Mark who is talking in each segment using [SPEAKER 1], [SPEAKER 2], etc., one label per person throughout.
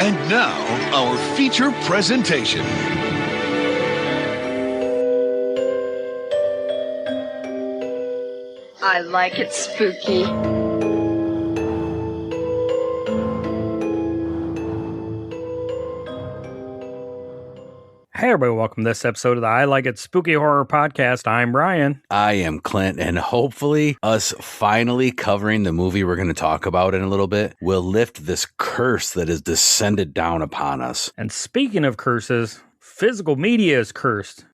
[SPEAKER 1] And now, our feature presentation.
[SPEAKER 2] I like it spooky.
[SPEAKER 3] Hey everybody, welcome to this episode of the I Like It Spooky Horror Podcast. I'm Ryan.
[SPEAKER 4] I am Clint, and hopefully us finally covering the movie we're going to talk about in a little bit will lift this curse that has descended down upon us.
[SPEAKER 3] And speaking of curses, physical media is cursed.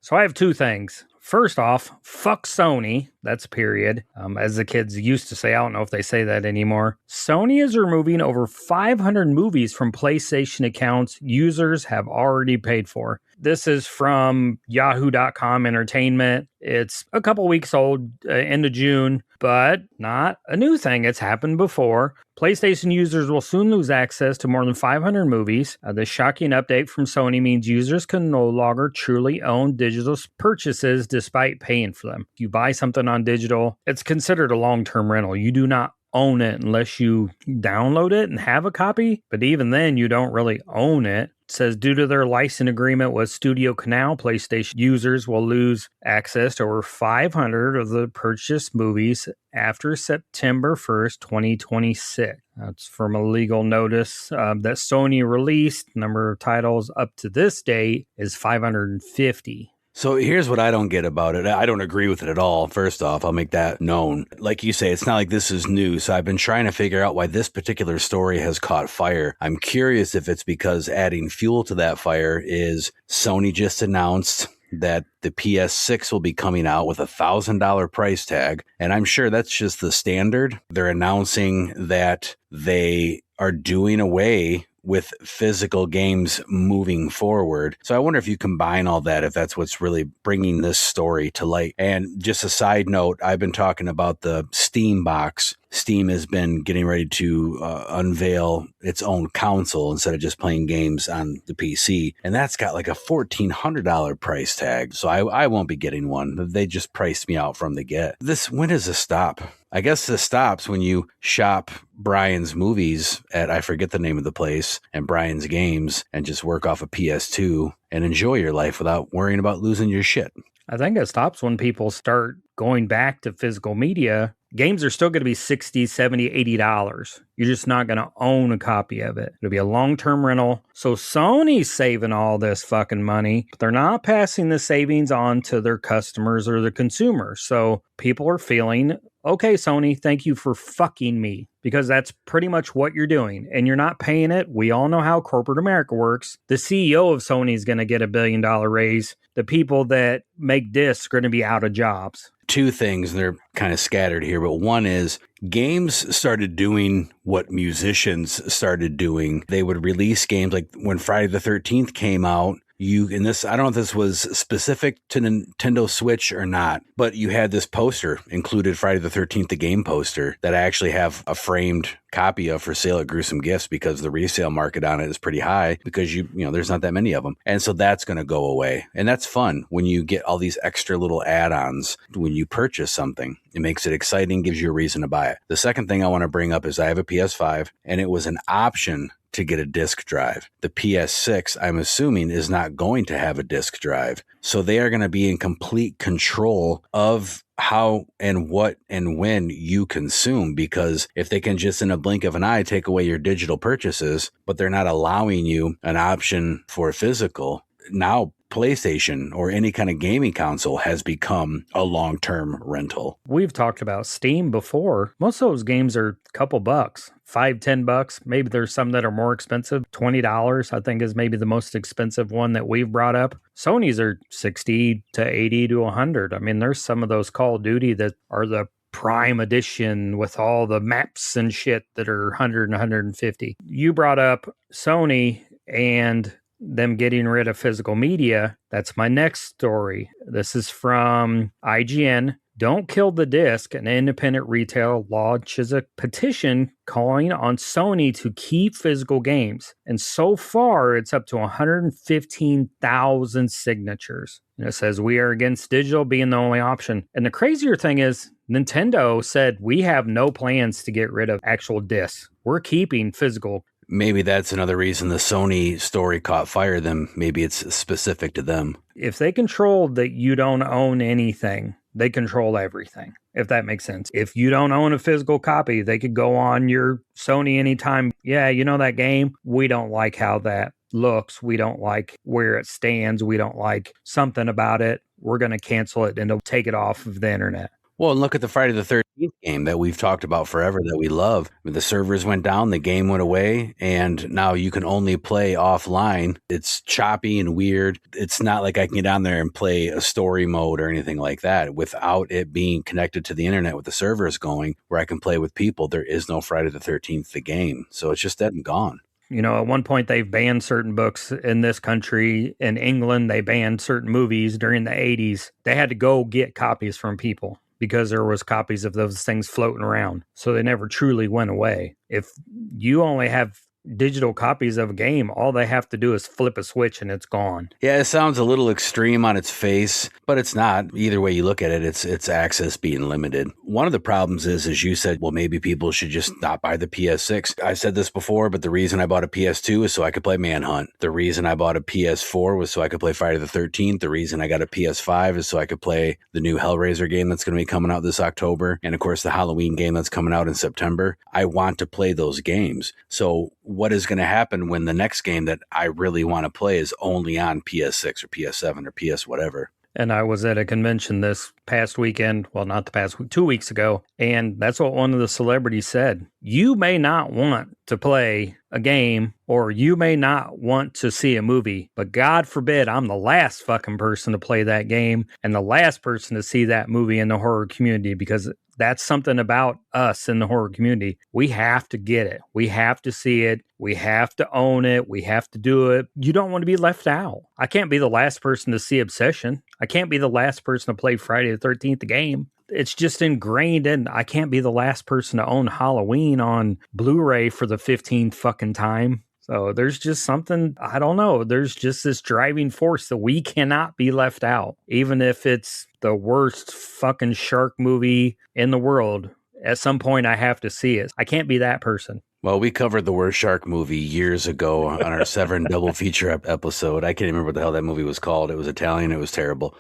[SPEAKER 3] So I have two things. First off, fuck Sony. That's period. As the kids used to say, I don't know if they say that anymore. Sony is removing over 500 movies from PlayStation accounts users have already paid for. This is from Yahoo.com Entertainment. It's a couple weeks old, end of June, but not a new thing. It's happened before. PlayStation users will soon lose access to more than 500 movies. The shocking update from Sony means users can no longer truly own digital purchases despite paying for them. If you buy something on digital, it's considered a long-term rental. You do not own it unless you download it and have a copy, but even then you don't really own it. It says due to their license agreement with Studio Canal, PlayStation users will lose access to over 500 of the purchased movies after September 1st, 2026. That's from a legal notice that Sony released. Number of titles up to this date is 550.
[SPEAKER 4] So here's what I don't get about it. I don't agree with it at all. First off, I'll make that known. Like you say, it's not like this is new. So I've been trying to figure out why this particular story has caught fire. I'm curious if it's because adding fuel to that fire is Sony just announced that the PS6 will be coming out with $1,000 price tag. And I'm sure that's just the standard. They're announcing that they are doing away with physical games moving forward. So I wonder if you combine all that, if that's what's really bringing this story to light. And just a side note, I've been talking about the Steam box. Steam has been getting ready to unveil its own console instead of just playing games on the PC. And that's got like a $1,400 price tag. So I won't be getting one. They just priced me out from the get. When does this stop? I guess this stops when you shop Brian's movies at, I forget the name of the place, and Brian's games, and just work off a PS2 and enjoy your life without worrying about losing your shit.
[SPEAKER 3] I think it stops when people start going back to physical media. Games are still going to be $60, $70, $80. You're just not going to own a copy of it. It'll be a long-term rental. So Sony's saving all this fucking money, but they're not passing the savings on to their customers or the consumers. So people are feeling, okay, Sony, thank you for fucking me, because that's pretty much what you're doing. And you're not paying it. We all know how corporate America works. The CEO of Sony is going to get $1 billion raise. The people that make discs are going to be out of jobs.
[SPEAKER 4] Two things, and they're kind of scattered here, but one is games started doing what musicians started doing. They would release games like when Friday the 13th came out. I don't know if this was specific to Nintendo Switch or not, but you had this poster included, Friday the 13th, the game poster, that I actually have a framed copy of for sale at Gruesome Gifts because the resale market on it is pretty high because there's not that many of them. And so that's going to go away. And that's fun when you get all these extra little add-ons when you purchase something. It makes it exciting, gives you a reason to buy it. The second thing I want to bring up is I have a PS5 and it was an option to get a disk drive. The PS6, I'm assuming, is not going to have a disk drive. So they are going to be in complete control of how and what and when you consume, because if they can just in a blink of an eye take away your digital purchases, but they're not allowing you an option for physical, now PlayStation or any kind of gaming console has become a long-term rental.
[SPEAKER 3] We've talked about Steam before. Most of those games are a couple bucks, $5-10. Maybe there's some that are more expensive. $20, I think, is maybe the most expensive one that we've brought up. Sony's are $60 to $80 to $100. I mean, there's some of those Call of Duty that are the Prime Edition with all the maps and shit that are $100 and $150. You brought up Sony and them getting rid of physical media. That's my next story. This is from IGN. Don't kill the disc. An independent retail launches a petition calling on Sony to keep physical games. And so far, it's up to 115,000 signatures. And it says, we are against digital being the only option. And the crazier thing is, Nintendo said, we have no plans to get rid of actual discs. We're keeping physical.
[SPEAKER 4] Maybe that's another reason the Sony story caught fire. Then maybe it's specific to them.
[SPEAKER 3] If they control that you don't own anything, they control everything, if that makes sense. If you don't own a physical copy, they could go on your Sony anytime. Yeah, you know that game? We don't like how that looks. We don't like where it stands. We don't like something about it. We're going to cancel it and take it off of the internet.
[SPEAKER 4] Well, and look at the Friday the 13th game that we've talked about forever that we love. The servers went down, the game went away, and now you can only play offline. It's choppy and weird. It's not like I can get on there and play a story mode or anything like that without it being connected to the internet with the servers going where I can play with people. There is no Friday the 13th, the game. So it's just dead and gone.
[SPEAKER 3] You know, at one point they've banned certain books in this country. In England, they banned certain movies during the 80s. They had to go get copies from people, because there was copies of those things floating around. So they never truly went away. If you only have digital copies of a game, all they have to do is flip a switch and it's gone.
[SPEAKER 4] Yeah, it sounds a little extreme on its face, but it's not. Either way you look at it, it's access being limited. One of the problems is, as you said, well, maybe people should just not buy the PS6. I said this before, but the reason I bought a PS2 is so I could play Manhunt. The reason I bought a PS4 was so I could play Friday the 13th. The reason I got a PS5 is so I could play the new Hellraiser game that's going to be coming out this October. And of course, the Halloween game that's coming out in September. I want to play those games. So what is going to happen when the next game that I really want to play is only on PS6 or PS7 or PS whatever?
[SPEAKER 3] And I was at a convention this past weekend, well, not the past week, 2 weeks ago, and that's what one of the celebrities said. You may not want to play a game or you may not want to see a movie, but God forbid I'm the last fucking person to play that game and the last person to see that movie in the horror community, because that's something about us in the horror community. We have to get it. We have to see it. We have to own it. We have to do it. You don't want to be left out. I can't be the last person to see Obsession. I can't be the last person to play Friday the 13th game. It's just ingrained in. I can't be the last person to own Halloween on Blu-ray for the 15th fucking time. So there's just something, I don't know. There's just this driving force that we cannot be left out. Even if it's the worst fucking shark movie in the world, at some point I have to see it. I can't be that person.
[SPEAKER 4] Well, we covered the worst shark movie years ago on our Severn double feature episode. I can't remember what the hell that movie was called. It was Italian. It was terrible.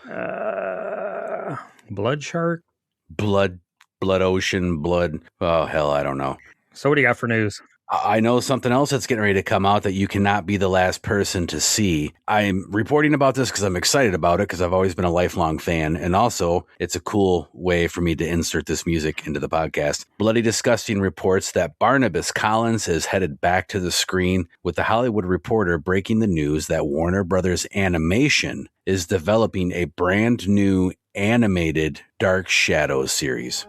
[SPEAKER 3] Blood Shark?
[SPEAKER 4] Blood Ocean, blood. Oh, hell, I don't know.
[SPEAKER 3] So what do you got for news?
[SPEAKER 4] I know something else that's getting ready to come out that you cannot be the last person to see. I'm reporting about this because I'm excited about it because I've always been a lifelong fan. And also, it's a cool way for me to insert this music into the podcast. Bloody Disgusting reports that Barnabas Collins is headed back to the screen, with The Hollywood Reporter breaking the news that Warner Brothers Animation is developing a brand new animated Dark Shadows series.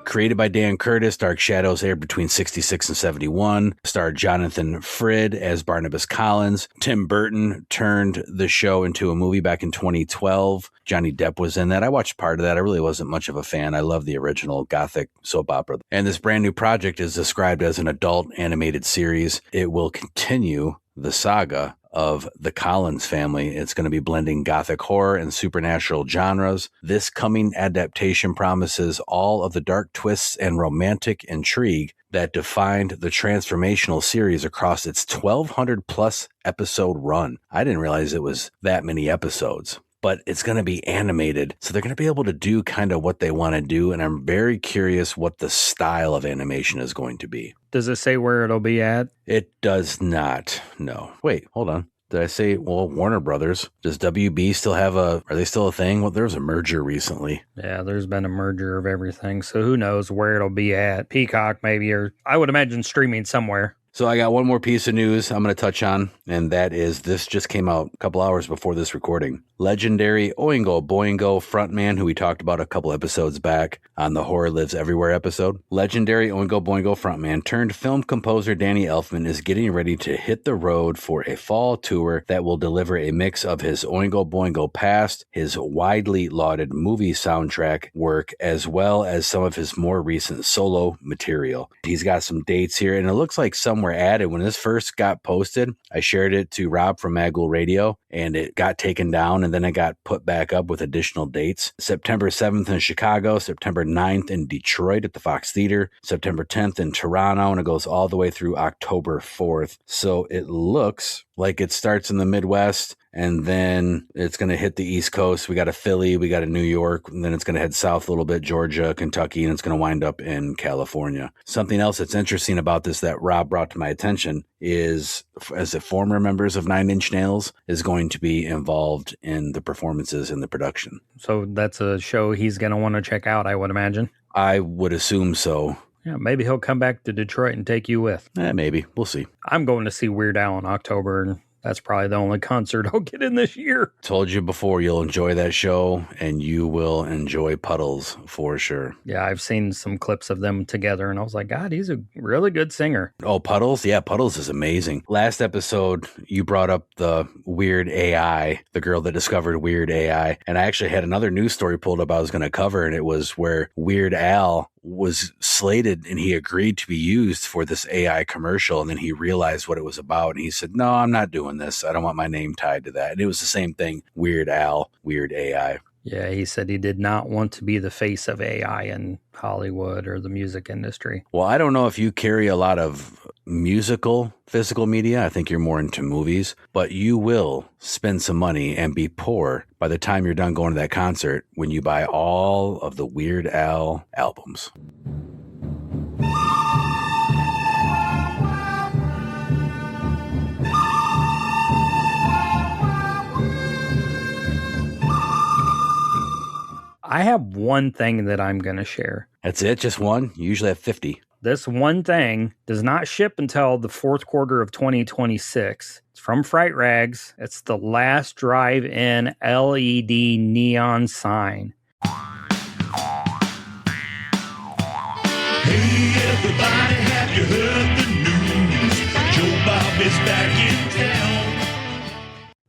[SPEAKER 4] Created by Dan Curtis, Dark Shadows aired between 66 and 71. Starred Jonathan Frid as Barnabas Collins. Tim Burton turned the show into a movie back in 2012. Johnny Depp was in that. I watched part of that. I really wasn't much of a fan. I love the original Gothic soap opera. And this brand new project is described as an adult animated series. It will continue the saga of the Collins family. It's going to be blending Gothic horror and supernatural genres. This coming adaptation promises all of the dark twists and romantic intrigue that defined the transformational series across its 1,200 plus episode run. I didn't realize it was that many episodes. But it's going to be animated, so they're going to be able to do kind of what they want to do, and I'm very curious what the style of animation is going to be.
[SPEAKER 3] Does it say where it'll be at?
[SPEAKER 4] It does not, no. Wait, hold on. Did I say, well, Warner Brothers? Does WB still have are they still a thing? Well, there was a merger recently.
[SPEAKER 3] Yeah, there's been a merger of everything, so who knows where it'll be at. Peacock maybe, or I would imagine streaming somewhere.
[SPEAKER 4] So I got one more piece of news I'm going to touch on, and that is this just came out a couple hours before this recording. Legendary Oingo Boingo frontman, who we talked about a couple episodes back on the Horror Lives Everywhere episode. Legendary Oingo Boingo frontman turned film composer Danny Elfman is getting ready to hit the road for a fall tour that will deliver a mix of his Oingo Boingo past, his widely lauded movie soundtrack work, as well as some of his more recent solo material. He's got some dates here, and it looks like some were added. When this first got posted, I shared it to Rob from Magul Radio, and it got taken down, and then it got put back up with additional dates. September 7th in Chicago, September 9th in Detroit at the Fox Theater, September 10th in Toronto, and it goes all the way through October 4th. So it looks like it starts in the Midwest, and then it's going to hit the East Coast. We got a Philly, we got a New York, and then it's going to head south a little bit, Georgia, Kentucky, and it's going to wind up in California. Something else that's interesting about this that Rob brought to my attention is, as the former members of Nine Inch Nails is going to be involved in the performances and the production.
[SPEAKER 3] So that's a show he's going to want to check out, I would imagine.
[SPEAKER 4] I would assume so.
[SPEAKER 3] Yeah, maybe he'll come back to Detroit and take you with.
[SPEAKER 4] Maybe. We'll see.
[SPEAKER 3] I'm going to see Weird Al in October, and that's probably the only concert I'll get in this year.
[SPEAKER 4] Told you before, you'll enjoy that show, and you will enjoy Puddles for sure.
[SPEAKER 3] Yeah, I've seen some clips of them together, and I was like, God, he's a really good singer.
[SPEAKER 4] Oh, Puddles? Yeah, Puddles is amazing. Last episode, you brought up the Weird AI, the girl that discovered Weird AI, and I actually had another news story pulled up I was going to cover, and it was where Weird Al was slated and he agreed to be used for this AI commercial, and then he realized what it was about, and he said, no, I'm not doing this. I don't want my name tied to that. And it was the same thing, Weird Al, Weird AI.
[SPEAKER 3] Yeah, he said he did not want to be the face of AI in Hollywood or the music industry.
[SPEAKER 4] Well, I don't know if you carry a lot of musical physical media. I think you're more into movies, but you will spend some money and be poor by the time you're done going to that concert when you buy all of the Weird Al albums.
[SPEAKER 3] I have one thing that I'm going to share.
[SPEAKER 4] That's it? Just one? You usually have 50.
[SPEAKER 3] This one thing does not ship until the fourth quarter of 2026. It's from Fright Rags. It's the Last Drive-In LED neon sign.
[SPEAKER 5] Hey, everybody, have you heard the news? Joe Bob is back in town.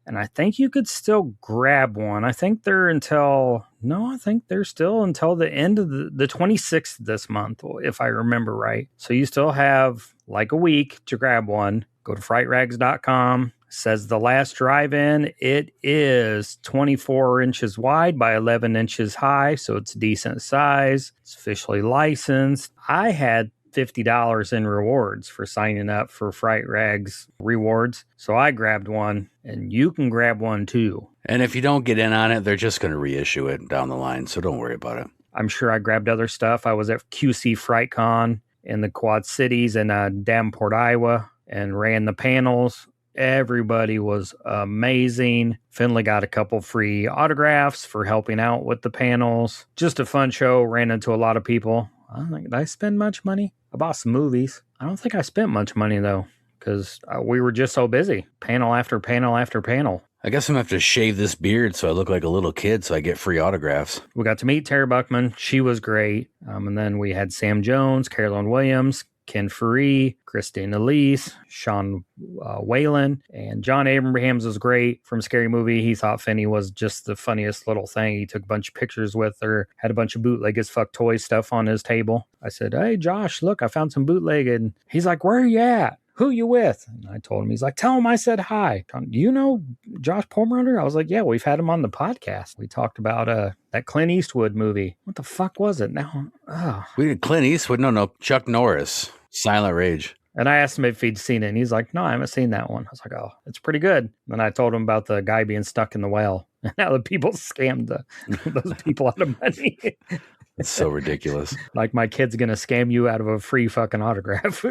[SPEAKER 3] And I think you could still grab one. I think they're still until the end of the 26th this month, if I remember right. So you still have like a week to grab one. Go to frightrags.com. Says the Last Drive-In. It is 24 inches wide by 11 inches high, so it's decent size. It's officially licensed. I had $50 in rewards for signing up for Fright Rags rewards. So I grabbed one, and you can grab one too.
[SPEAKER 4] And if you don't get in on it, they're just going to reissue it down the line. So don't worry about it.
[SPEAKER 3] I'm sure I grabbed other stuff. I was at QC FrightCon in the Quad Cities in Davenport, Iowa, and ran the panels. Everybody was amazing. Finley got a couple free autographs for helping out with the panels. Just a fun show. Ran into a lot of people. I don't think, did I spend much money? I bought some movies. I don't think I spent much money, though, because we were just so busy. Panel after panel after panel.
[SPEAKER 4] I guess I'm going to have to shave this beard so I look like a little kid so I get free autographs.
[SPEAKER 3] We got to meet Tara Buckman. She was great. And then we had Sam Jones, Carolyn Williams, Ken Faree, Christine Elise, Sean Whalen, and John Abrahams was great from Scary Movie. He thought Finney was just the funniest little thing. He took a bunch of pictures with her, had a bunch of bootleg as fuck toy stuff on his table. I said, hey, Josh, look, I found some bootleg. And he's like, where are you at? Who you with? And I told him, he's like, tell him I said hi. Do you know Josh Perlmutter? I was like, yeah, we've had him on the podcast. We talked about that Clint Eastwood movie. What the fuck was it now?
[SPEAKER 4] We did Clint Eastwood? No, Chuck Norris. Silent Rage.
[SPEAKER 3] And I asked him if he'd seen it, and he's like, no, I haven't seen that one. I was like, oh, it's pretty good. Then I told him about the guy being stuck in the well, and how the people scammed those people out of money.
[SPEAKER 4] It's so ridiculous.
[SPEAKER 3] Like my kid's going to scam you out of a free fucking autograph.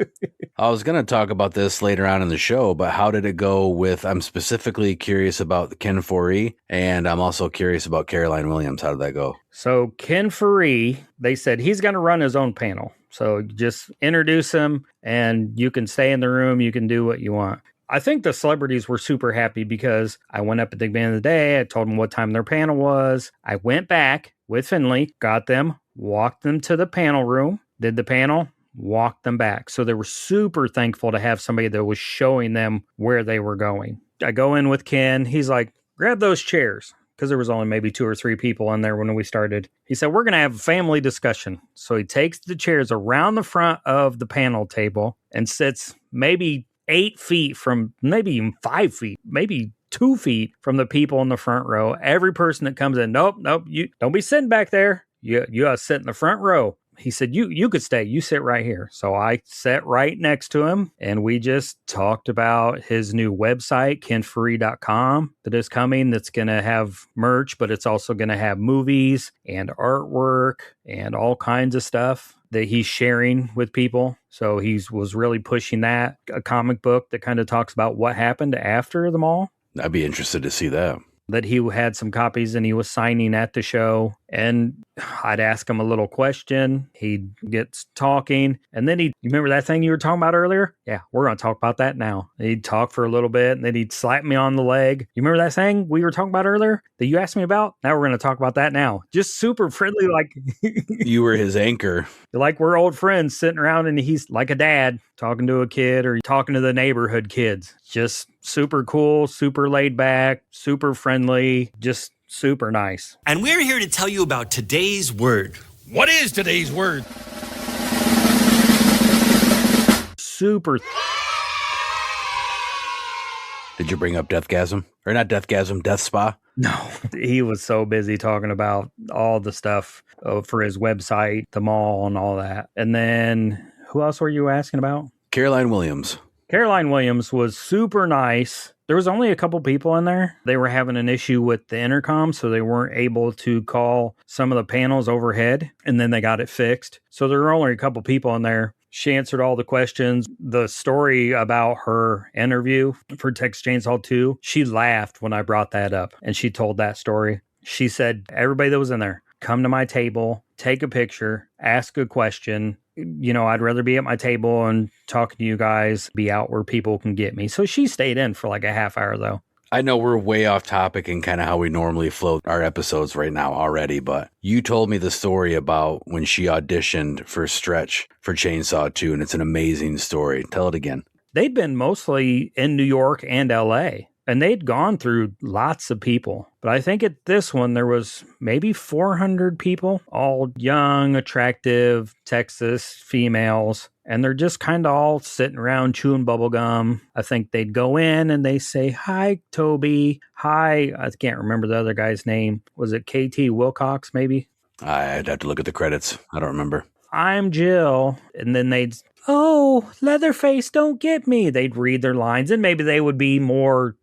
[SPEAKER 4] I was going to talk about this later on in the show, but how did it go with, I'm specifically curious about Ken Faree, and I'm also curious about Caroline Williams. How did that go?
[SPEAKER 3] So Ken Faree, they said he's going to run his own panel. So just introduce them and you can stay in the room. You can do what you want. I think the celebrities were super happy because I went up at the beginning of the day. I told them what time their panel was. I went back with Finley, got them, walked them to the panel room, did the panel, walked them back. So they were super thankful to have somebody that was showing them where they were going. I go in with Ken. He's like, grab those chairs. Because there was only maybe 2 or 3 people in there when we started. He said, we're going to have a family discussion. So he takes the chairs around the front of the panel table and sits maybe 8 feet from, maybe even 5 feet, maybe 2 feet from the people in the front row. Every person that comes in, nope, you don't be sitting back there. You got to sit in the front row. He said, you could stay. You sit right here. So I sat right next to him and we just talked about his new website, kenfree.com, that is coming. That's going to have merch, but it's also going to have movies and artwork and all kinds of stuff that he's sharing with people. So he was really pushing that, a comic book that kind of talks about what happened after the mall.
[SPEAKER 4] I'd be interested to see that.
[SPEAKER 3] That he had some copies and he was signing at the show. And I'd ask him a little question. He'd get talking. And then you remember that thing you were talking about earlier? Yeah, we're going to talk about that now. He'd talk for a little bit and then he'd slap me on the leg. You remember that thing we were talking about earlier that you asked me about? Now we're going to talk about that now. Just super friendly. Like
[SPEAKER 4] you were his anchor.
[SPEAKER 3] Like we're old friends sitting around and he's like a dad talking to a kid or talking to the neighborhood kids. Just super cool, super laid back, super friendly, just super nice.
[SPEAKER 6] And we're here to tell you about today's word.
[SPEAKER 1] What is today's word?
[SPEAKER 3] Super.
[SPEAKER 4] Did you bring up Deathgasm? Or not Deathgasm, Death Spa?
[SPEAKER 3] No, he was so busy talking about all the stuff for his website, the mall and all that. And then who else were you asking about?
[SPEAKER 4] Caroline Williams.
[SPEAKER 3] Caroline Williams was super nice. There was only a couple people in there. They were having an issue with the intercom, so they weren't able to call some of the panels overhead, and then they got it fixed. So there were only a couple people in there. She answered all the questions. The story about her interview for Texas Chainsaw 2, she laughed when I brought that up, and she told that story. She said, everybody that was in there, come to my table, take a picture, ask a question. You know, I'd rather be at my table and talking to you guys, be out where people can get me. So she stayed in for like a half hour, though.
[SPEAKER 4] I know we're way off topic and kind of how we normally float our episodes right now already, but you told me the story about when she auditioned for Stretch for Chainsaw 2, and it's an amazing story. Tell it again.
[SPEAKER 3] They'd been mostly in New York and LA. And they'd gone through lots of people. But I think at this one, there was maybe 400 people, all young, attractive Texas females. And they're just kind of all sitting around chewing bubble gum. I think they'd go in and they say, hi, Toby. Hi. I can't remember the other guy's name. Was it KT Wilcox, maybe?
[SPEAKER 4] I'd have to look at the credits. I don't remember.
[SPEAKER 3] I'm Jill. And then they'd, oh, Leatherface, don't get me. They'd read their lines and maybe they would be more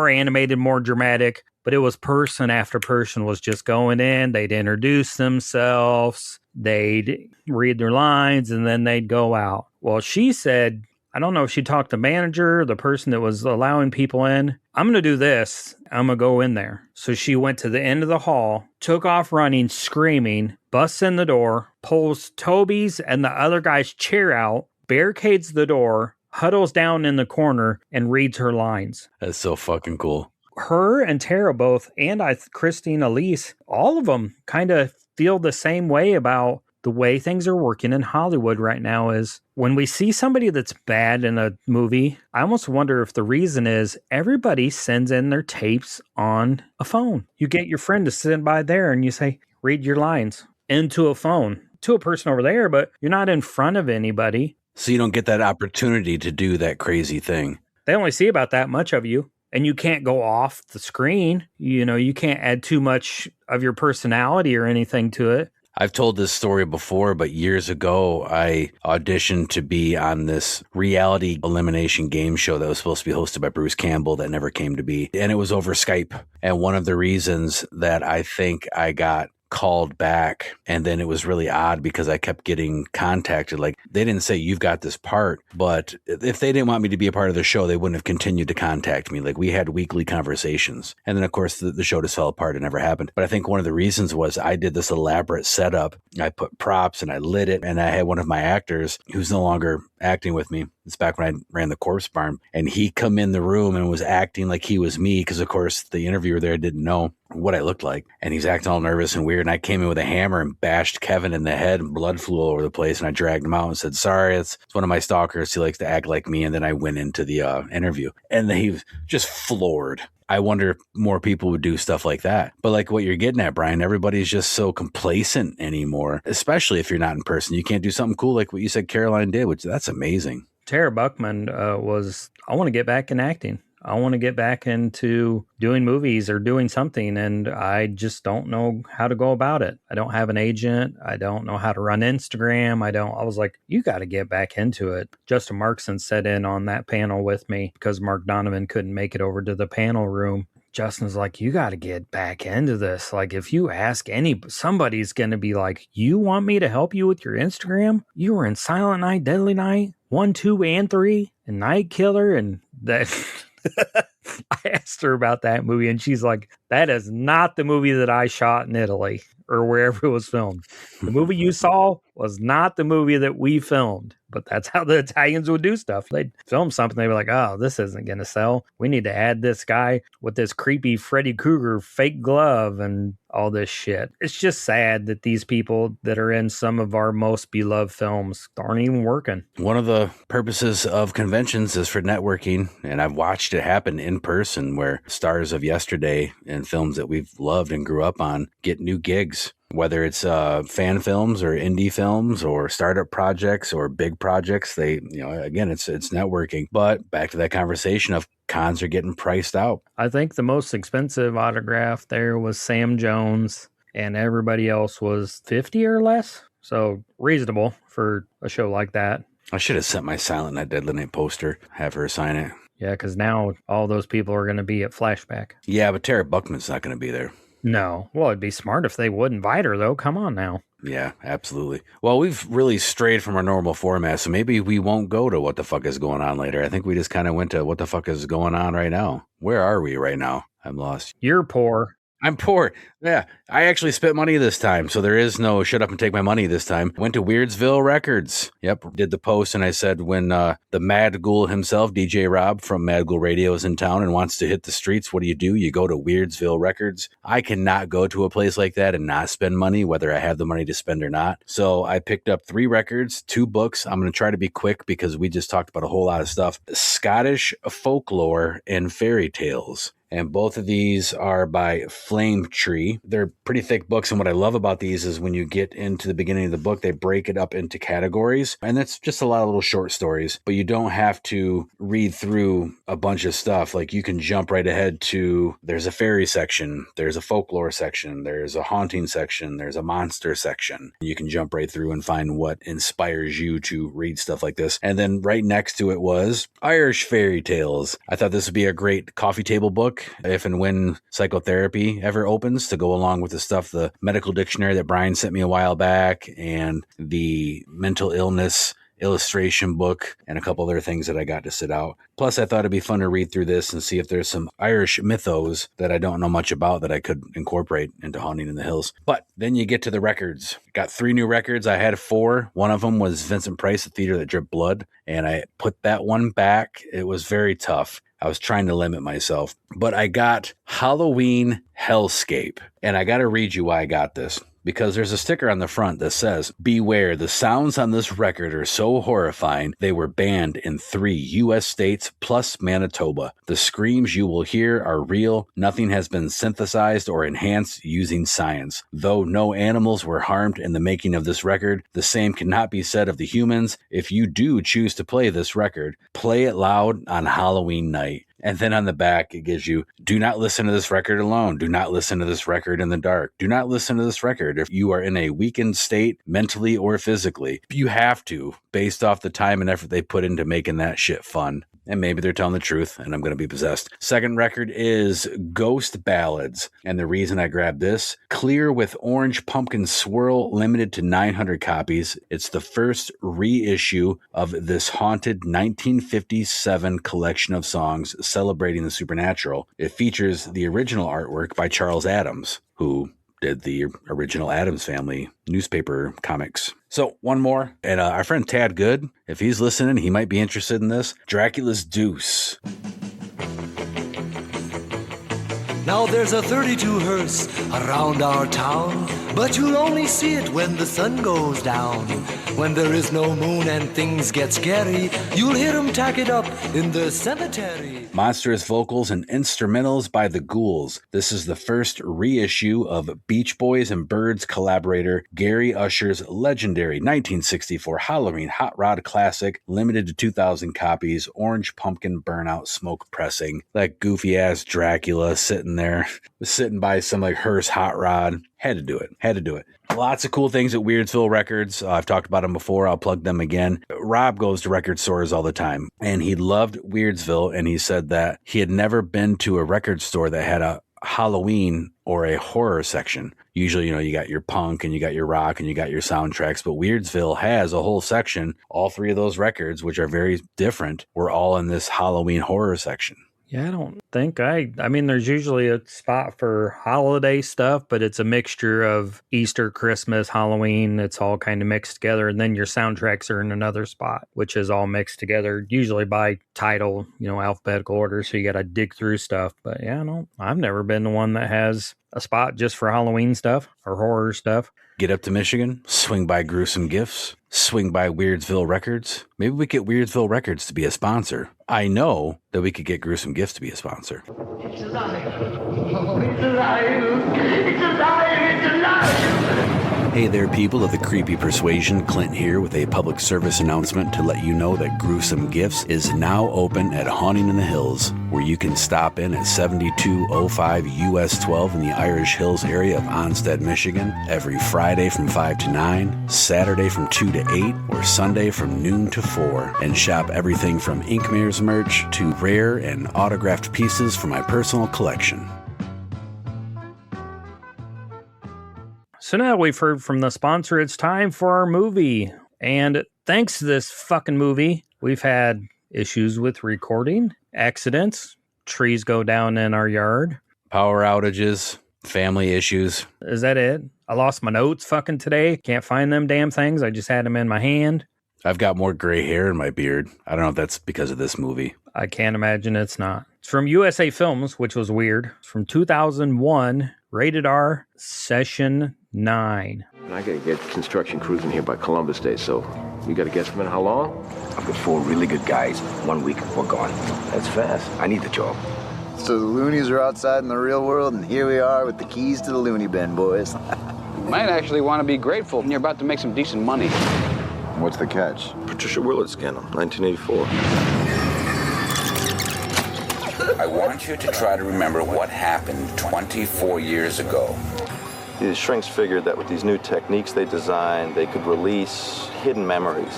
[SPEAKER 3] animated, more dramatic, but it was person after person was just going in. They'd introduce themselves, they'd read their lines, and then they'd go out. Well, she said, I don't know if she talked to the manager, the person that was allowing people in. I'm going to do this. I'm going to go in there. So she went to the end of the hall, took off running, screaming, busts in the door, pulls Toby's and the other guy's chair out, barricades the door, huddles down in the corner and reads her lines.
[SPEAKER 4] That's so fucking cool.
[SPEAKER 3] Her and Tara both, and Christine Elise, all of them kind of feel the same way about the way things are working in Hollywood right now. Is when we see somebody that's bad in a movie, I almost wonder if the reason is everybody sends in their tapes on a phone. You get your friend to sit by there and you say, read your lines into a phone to a person over there, but you're not in front of anybody.
[SPEAKER 4] So you don't get that opportunity to do that crazy thing.
[SPEAKER 3] They only see about that much of you, and you can't go off the screen. You know, you can't add too much of your personality or anything to it.
[SPEAKER 4] I've told this story before, but years ago, I auditioned to be on this reality elimination game show that was supposed to be hosted by Bruce Campbell that never came to be. And it was over Skype. And one of the reasons that I think I got called back, and then it was really odd because I kept getting contacted. Like, they didn't say you've got this part, but if they didn't want me to be a part of the show, they wouldn't have continued to contact me. Like, we had weekly conversations, and then of course the show just fell apart. It never happened. But I think one of the reasons was I did this elaborate setup. I put props and I lit it, and I had one of my actors who's no longer acting with me. It's back when I ran the Corpse Barn, and he come in the room and was acting like he was me because, of course, the interviewer there didn't know what I looked like, and he's acting all nervous and weird. And I came in with a hammer and bashed Kevin in the head, and blood flew all over the place. And I dragged him out and said, "Sorry, it's one of my stalkers. He likes to act like me." And then I went into the interview, and he was just floored. I wonder if more people would do stuff like that. But like what you're getting at, Brian, everybody's just so complacent anymore, especially if you're not in person. You can't do something cool like what you said Caroline did, which that's amazing.
[SPEAKER 3] Tara Buckman was, I want to get back in acting. I want to get back into doing movies or doing something, and I just don't know how to go about it. I don't have an agent. I don't know how to run Instagram. I was like, you got to get back into it. Justin Markson sat in on that panel with me because Mark Donovan couldn't make it over to the panel room. Justin's like, you got to get back into this. Like, if you ask somebody's going to be like, you want me to help you with your Instagram? You were in Silent Night, Deadly Night, 1, 2, and 3, and Night Killer, and that... I asked her about that movie, and she's like, that is not the movie that I shot in Italy or wherever it was filmed. The movie you saw was not the movie that we filmed. But that's how the Italians would do stuff. They'd film something. They'd be like, oh, this isn't going to sell. We need to add this guy with this creepy Freddy Krueger fake glove and all this shit. It's just sad that these people that are in some of our most beloved films aren't even working.
[SPEAKER 4] One of the purposes of conventions is for networking, and I've watched it happen in person where stars of yesterday and films that we've loved and grew up on get new gigs. Whether it's fan films or indie films or startup projects or big projects, again, it's networking. But back to that conversation of cons are getting priced out.
[SPEAKER 3] I think the most expensive autograph there was Sam Jones, and everybody else was 50 or less. So reasonable for a show like that.
[SPEAKER 4] I should have sent my Silent Night, Deadly Night poster, have her sign it.
[SPEAKER 3] Yeah, because now all those people are going to be at Flashback.
[SPEAKER 4] Yeah, but Tara Buckman's not going to be there.
[SPEAKER 3] No. Well, it'd be smart if they would invite her, though. Come on now.
[SPEAKER 4] Yeah, absolutely. Well, we've really strayed from our normal format, so maybe we won't go to what the fuck is going on later. I think we just kind of went to what the fuck is going on right now. Where are we right now? I'm lost.
[SPEAKER 3] You're poor.
[SPEAKER 4] I'm poor. Yeah, I actually spent money this time, so there is no shut up and take my money this time. Went to Weirdsville Records. Yep, did the post, and I said when the Mad Ghoul himself, DJ Rob from Mad Ghoul Radio, is in town and wants to hit the streets, what do? You go to Weirdsville Records. I cannot go to a place like that and not spend money, whether I have the money to spend or not. So I picked up 3 records, 2 books. I'm going to try to be quick because we just talked about a whole lot of stuff. Scottish folklore and fairy tales. And both of these are by Flame Tree. They're pretty thick books. And what I love about these is when you get into the beginning of the book, they break it up into categories. And that's just a lot of little short stories. But you don't have to read through a bunch of stuff. Like you can jump right ahead to, there's a fairy section, there's a folklore section, there's a haunting section, there's a monster section. You can jump right through and find what inspires you to read stuff like this. And then right next to it was Irish fairy tales. I thought this would be a great coffee table book if and when psychotherapy ever opens, to go along with the stuff, the medical dictionary that Brian sent me a while back and the mental illness illustration book and a couple other things that I got to sit out. Plus, I thought it'd be fun to read through this and see if there's some Irish mythos that I don't know much about that I could incorporate into Haunting in the Hills. But then you get to the records. Got 3 new records. I had 4. One of them was Vincent Price, The Theater That Dripped Blood, and I put that one back. It was very tough. I was trying to limit myself, but I got Halloween Hellscape, and I got to read you why I got this. Because there's a sticker on the front that says, "Beware, the sounds on this record are so horrifying, they were banned in 3 U.S. states plus Manitoba. The screams you will hear are real. Nothing has been synthesized or enhanced using science. Though no animals were harmed in the making of this record, the same cannot be said of the humans. If you do choose to play this record, play it loud on Halloween night." And then on the back, it gives you, do not listen to this record alone. Do not listen to this record in the dark. Do not listen to this record if you are in a weakened state, mentally or physically. You have to, based off the time and effort they put into making that shit fun. and maybe they're telling the truth, and I'm going to be possessed. Second record is Ghost Ballads, and the reason I grabbed this, Clear with Orange Pumpkin Swirl, limited to 900 copies. It's the first reissue of this haunted 1957 collection of songs celebrating the supernatural. It features the original artwork by Charles Addams, who did the original Addams Family newspaper comics. So one more, and our friend Tad Good, if he's listening, he might be interested in this. Dracula's Deuce.
[SPEAKER 7] Now there's a 32 hearse around our town, but you'll only see it when the sun goes down. When there is no moon and things get scary, you'll hear 'em tack it up in the cemetery.
[SPEAKER 4] Monstrous vocals and instrumentals by the Ghouls. This is the first reissue of Beach Boys and Birds collaborator Gary Usher's legendary 1964 Halloween Hot Rod classic, limited to 2,000 copies, orange pumpkin burnout smoke pressing. That goofy-ass Dracula sitting there, sitting by some like hearse hot rod. Had to do it. Lots of cool things at Weirdsville Records. I've talked about them before. I'll plug them again. Rob goes to record stores all the time, and he loved Weirdsville, and he said that he had never been to a record store that had a Halloween or a horror section. Usually, you got your punk and you got your rock and you got your soundtracks, but Weirdsville has a whole section. All three of those records, which are very different, were all in this Halloween horror section.
[SPEAKER 3] Yeah, I don't think I mean, there's usually a spot for holiday stuff, but it's a mixture of Easter, Christmas, Halloween. It's all kind of mixed together. And then your soundtracks are in another spot, which is all mixed together, usually by title, alphabetical order. So you got to dig through stuff. But yeah, I've never been the one that has a spot just for Halloween stuff or horror stuff.
[SPEAKER 4] Get up to Michigan, swing by Gruesome Gifts, swing by Weirdsville Records. Maybe we get Weirdsville Records to be a sponsor. I know that we could get Gruesome Gifts to be a sponsor.
[SPEAKER 8] It's alive. Oh, it's alive. It's alive. It's alive.
[SPEAKER 4] Hey there, people of the Creepy Persuasion. Clint here with a public service announcement to let you know that Gruesome Gifts is now open at Haunting in the Hills, where you can stop in at 7205 US 12 in the Irish Hills area of Onstead, Michigan, every Friday from 5 to 9, Saturday from 2 to 8, or Sunday from noon to 4, and shop everything from Inkmare's merch to rare and autographed pieces from my personal collection.
[SPEAKER 3] So now we've heard from the sponsor, it's time for our movie. And thanks to this fucking movie, we've had issues with recording, accidents, trees go down in our yard,
[SPEAKER 4] power outages, family issues.
[SPEAKER 3] Is that it? I lost my notes fucking today. Can't find them damn things. I just had them in my hand.
[SPEAKER 4] I've got more gray hair in my beard. I don't know if that's because of this movie.
[SPEAKER 3] I can't imagine it's not. It's from USA Films, which was weird. It's from 2001, rated R, Session 9.
[SPEAKER 9] I gotta get construction crews in here by Columbus Day, so you got a guesstimate how long?
[SPEAKER 10] I've got 4 really good guys. 1 week, we're gone.
[SPEAKER 9] That's fast.
[SPEAKER 10] I need the job.
[SPEAKER 11] So the loonies are outside in the real world, and here we are with the keys to the loony bin, boys.
[SPEAKER 12] You might actually want to be grateful when you're about to make some decent money.
[SPEAKER 11] What's the catch?
[SPEAKER 9] Patricia Willard scandal, 1984.
[SPEAKER 10] I want you to try to remember what happened 24 years ago.
[SPEAKER 9] These shrinks figured that with these new techniques they designed, they could release hidden memories.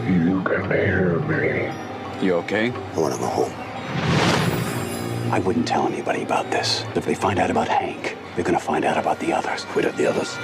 [SPEAKER 10] You can hear me.
[SPEAKER 12] You okay?
[SPEAKER 10] I want to go home. I wouldn't tell anybody about this. If they find out about Hank, they're going to find out about the others. What are the others?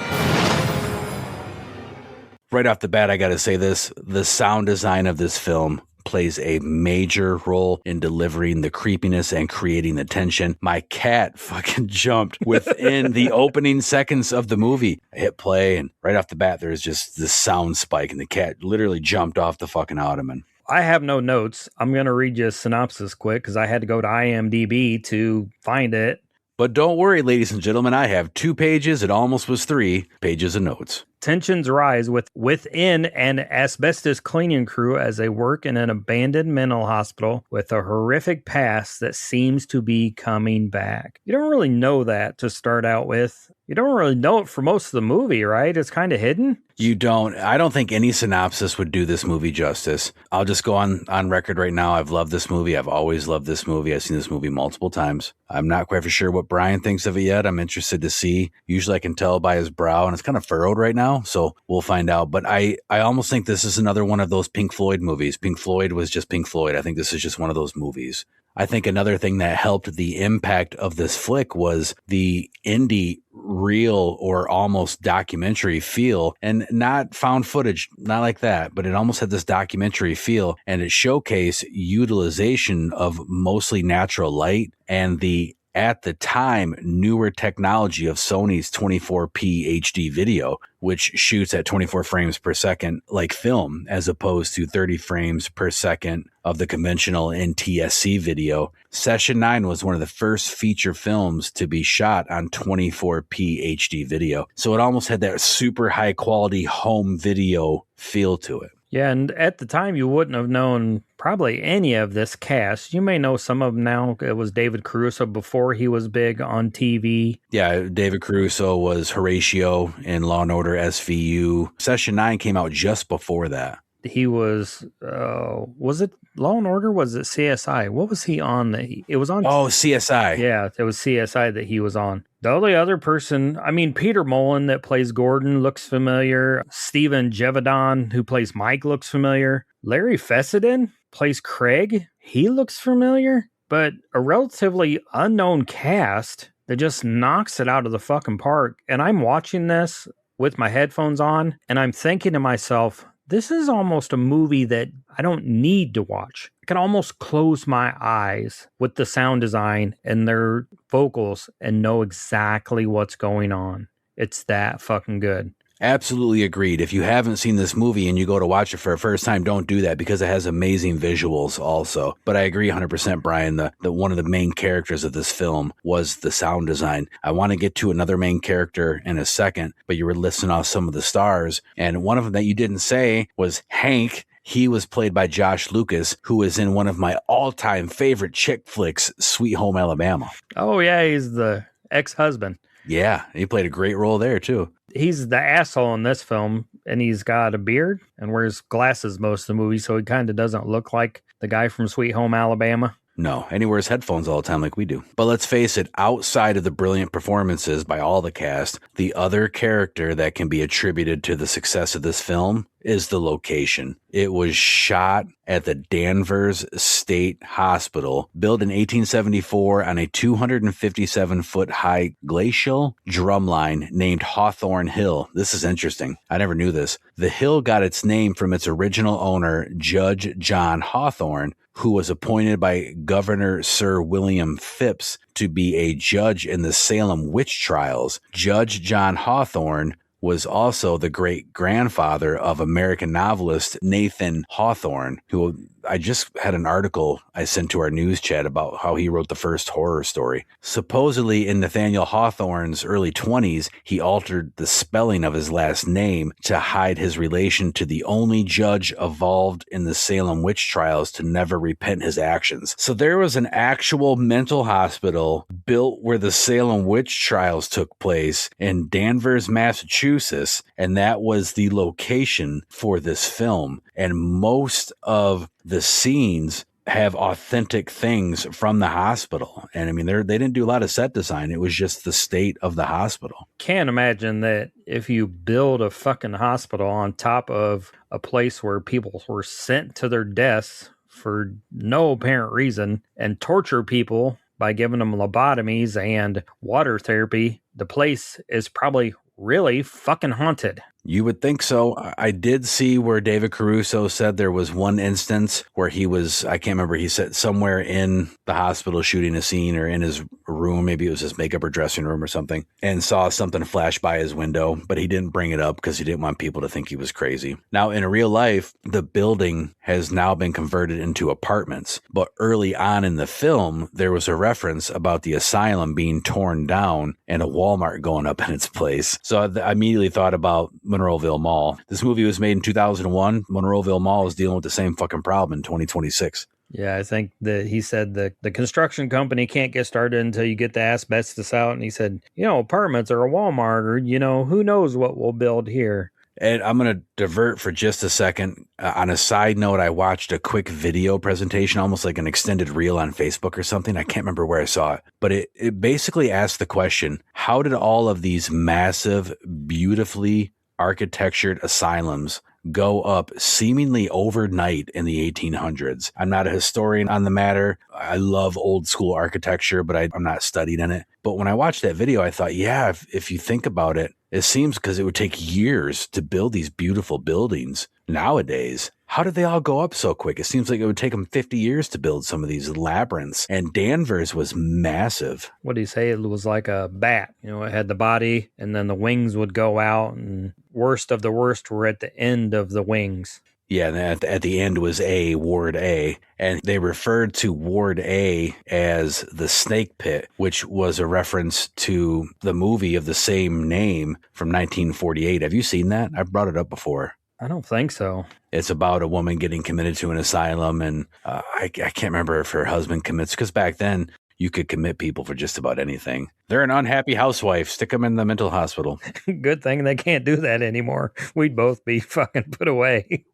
[SPEAKER 4] Right off the bat, I got to say this. The sound design of this film plays a major role in delivering the creepiness and creating the tension. My cat fucking jumped within the opening seconds of the movie. I hit play, and right off the bat, there's just this sound spike, and the cat literally jumped off the fucking ottoman.
[SPEAKER 3] I have no notes. I'm going to read you a synopsis quick because I had to go to IMDb to find it.
[SPEAKER 4] But don't worry, ladies and gentlemen, I have 2 pages. It almost was 3 pages of notes.
[SPEAKER 3] Tensions rise within an asbestos cleaning crew as they work in an abandoned mental hospital with a horrific past that seems to be coming back. You don't really know that to start out with. You don't really know it for most of the movie, right? It's kind of hidden.
[SPEAKER 4] You don't. I don't think any synopsis would do this movie justice. I'll just go on record right now. I've loved this movie. I've always loved this movie. I've seen this movie multiple times. I'm not quite for sure what Brian thinks of it yet. I'm interested to see. Usually I can tell by his brow, and it's kind of furrowed right now. now, so we'll find out. But I almost think this is another one of those Pink Floyd movies. Pink Floyd was just Pink Floyd. I think this is just one of those movies. I think another thing that helped the impact of this flick was the indie real or almost documentary feel, and not found footage, not like that, but it almost had this documentary feel, and it showcased utilization of mostly natural light and the, at the time, newer technology of Sony's 24p HD video, which shoots at 24 frames per second like film, as opposed to 30 frames per second of the conventional NTSC video. Session 9 was one of the first feature films to be shot on 24p HD video. So it almost had that super high quality home video feel to it.
[SPEAKER 3] Yeah, and at the time, you wouldn't have known probably any of this cast. You may know some of them now. It was David Caruso before he was big on TV.
[SPEAKER 4] Yeah, David Caruso was Horatio in Law & Order SVU. Session 9 came out just before that.
[SPEAKER 3] He was it Law & Order? Was it CSI? What was he on? It was on...
[SPEAKER 4] Oh, CSI.
[SPEAKER 3] Yeah, it was CSI that he was on. The only other person, I mean, Peter Mullen that plays Gordon looks familiar. Steven Jevedon, who plays Mike, looks familiar. Larry Fessenden plays Craig. He looks familiar. But a relatively unknown cast that just knocks it out of the fucking park. And I'm watching this with my headphones on, and I'm thinking to myself, this is almost a movie that I don't need to watch. I can almost close my eyes with the sound design and their vocals and know exactly what's going on. It's that fucking good.
[SPEAKER 4] Absolutely agreed. If you haven't seen this movie and you go to watch it for the first time, don't do that because it has amazing visuals also. But I agree 100%, Brian, that one of the main characters of this film was the sound design. I want to get to another main character in a second, but you were listing off some of the stars. And one of them that you didn't say was Hank. He was played by Josh Lucas, who is in one of my all-time favorite chick flicks, Sweet Home Alabama.
[SPEAKER 3] Oh, yeah, he's the ex-husband.
[SPEAKER 4] Yeah, he played a great role there, too.
[SPEAKER 3] He's the asshole in this film, and he's got a beard and wears glasses most of the movie, so he kind of doesn't look like the guy from Sweet Home Alabama.
[SPEAKER 4] No, and he wears headphones all the time like we do. But let's face it, outside of the brilliant performances by all the cast, the other character that can be attributed to the success of this film is the location. It was shot at the Danvers State Hospital, built in 1874 on a 257-foot high glacial drumline named Hawthorne Hill. This is interesting. I never knew this. The hill got its name from its original owner, Judge John Hawthorne, who was appointed by Governor Sir William Phipps to be a judge in the Salem witch trials. Judge John Hawthorne was also the great-grandfather of American novelist Nathan Hawthorne, who I just had an article I sent to our news chat about how he wrote the first horror story. Supposedly, in Nathaniel Hawthorne's early 20s, he altered the spelling of his last name to hide his relation to the only judge involved in the Salem witch trials to never repent his actions. So there was an actual mental hospital built where the Salem witch trials took place in Danvers, Massachusetts, and that was the location for this film. And most of the scenes have authentic things from the hospital. And I mean, they didn't do a lot of set design. It was just the state of the hospital.
[SPEAKER 3] Can't imagine that if you build a fucking hospital on top of a place where people were sent to their deaths for no apparent reason and torture people by giving them lobotomies and water therapy, the place is probably really fucking haunted.
[SPEAKER 4] You would think so. I did see where David Caruso said there was one instance where he was, I can't remember, he said somewhere in the hospital shooting a scene or in his room, maybe it was his makeup or dressing room or something, and saw something flash by his window, but he didn't bring it up because he didn't want people to think he was crazy. Now, in real life, the building has now been converted into apartments, but early on in the film, there was a reference about the asylum being torn down and a Walmart going up in its place. So I immediately thought about Monroeville Mall. This movie was made in 2001. Monroeville Mall is dealing with the same fucking problem in 2026.
[SPEAKER 3] Yeah, I think that he said the construction company can't get started until you get the asbestos out. And he said, apartments or a Walmart or, who knows what we'll build here.
[SPEAKER 4] And I'm going to divert for just a second. On a side note, I watched a quick video presentation, almost like an extended reel on Facebook or something. I can't remember where I saw it, but it basically asked the question, how did all of these massive, beautifully architectured asylums go up seemingly overnight in the 1800s. I'm not a historian on the matter. I love old school architecture, but I'm not studied in it. But when I watched that video, I thought, yeah, if you think about it, it seems because it would take years to build these beautiful buildings. Nowadays, how did they all go up so quick? It seems like it would take them 50 years to build some of these labyrinths. And Danvers was massive.
[SPEAKER 3] What do you say? It was like a bat. You know, it had the body and then the wings would go out, and worst of the worst were at the end of the wings.
[SPEAKER 4] Yeah, and at the end was Ward A, and they referred to Ward A as the snake pit, which was a reference to the movie of the same name from 1948. Have you seen that? I've brought it up before.
[SPEAKER 3] I don't think so.
[SPEAKER 4] It's about a woman getting committed to an asylum, and I can't remember if her husband commits, because back then you could commit people for just about anything. They're an unhappy housewife. Stick them in the mental hospital.
[SPEAKER 3] Good thing they can't do that anymore. We'd both be fucking put away.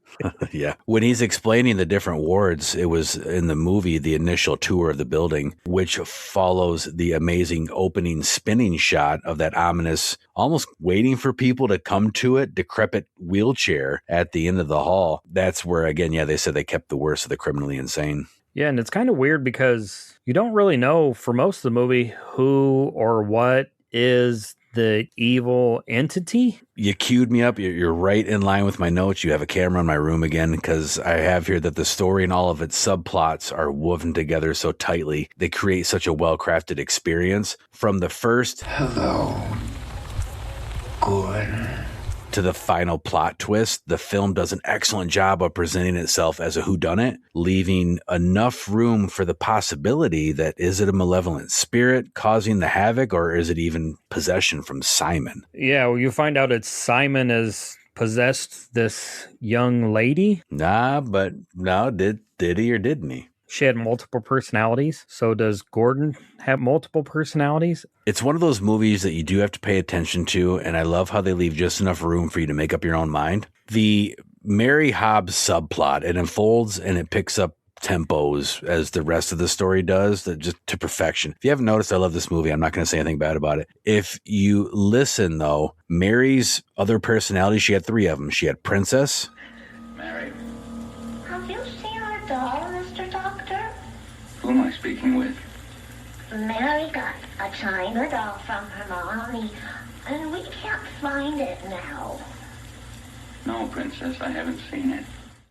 [SPEAKER 4] Yeah. When he's explaining the different wards, it was in the movie, the initial tour of the building, which follows the amazing opening spinning shot of that ominous, almost waiting for people to come to it, decrepit wheelchair at the end of the hall. That's where, again, yeah, they said they kept the worst of the criminally insane.
[SPEAKER 3] Yeah, and it's kind of weird because you don't really know for most of the movie who or what is the evil entity.
[SPEAKER 4] You queued me up. You're right in line with my notes. You have a camera in my room again, because I have here that the story and all of its subplots are woven together so tightly. They create such a well-crafted experience from the first
[SPEAKER 8] Hello, Gordon.
[SPEAKER 4] to the final plot twist. The film does an excellent job of presenting itself as a whodunit, leaving enough room for the possibility that is it a malevolent spirit causing the havoc, or is it even possession from Simon?
[SPEAKER 3] Yeah, well, you find out it's Simon has possessed this young lady.
[SPEAKER 4] Did he or didn't he?
[SPEAKER 3] She had multiple personalities. So does Gordon have multiple personalities?
[SPEAKER 4] It's one of those movies that you do have to pay attention to, and I love how they leave just enough room for you to make up your own mind. The Mary Hobbs subplot, it unfolds and it picks up tempos as the rest of the story does, that just to perfection. If you haven't noticed, I love this movie. I'm not going to say anything bad about it. If you listen, though, Mary's other personalities, she had 3 of them. She had Princess.
[SPEAKER 5] Mary,
[SPEAKER 2] Have you seen our doll, Mr. Doctor?
[SPEAKER 5] who am I speaking with?
[SPEAKER 2] Mary got a China doll from her mommy, and we can't find it now.
[SPEAKER 5] No, Princess, I haven't seen it.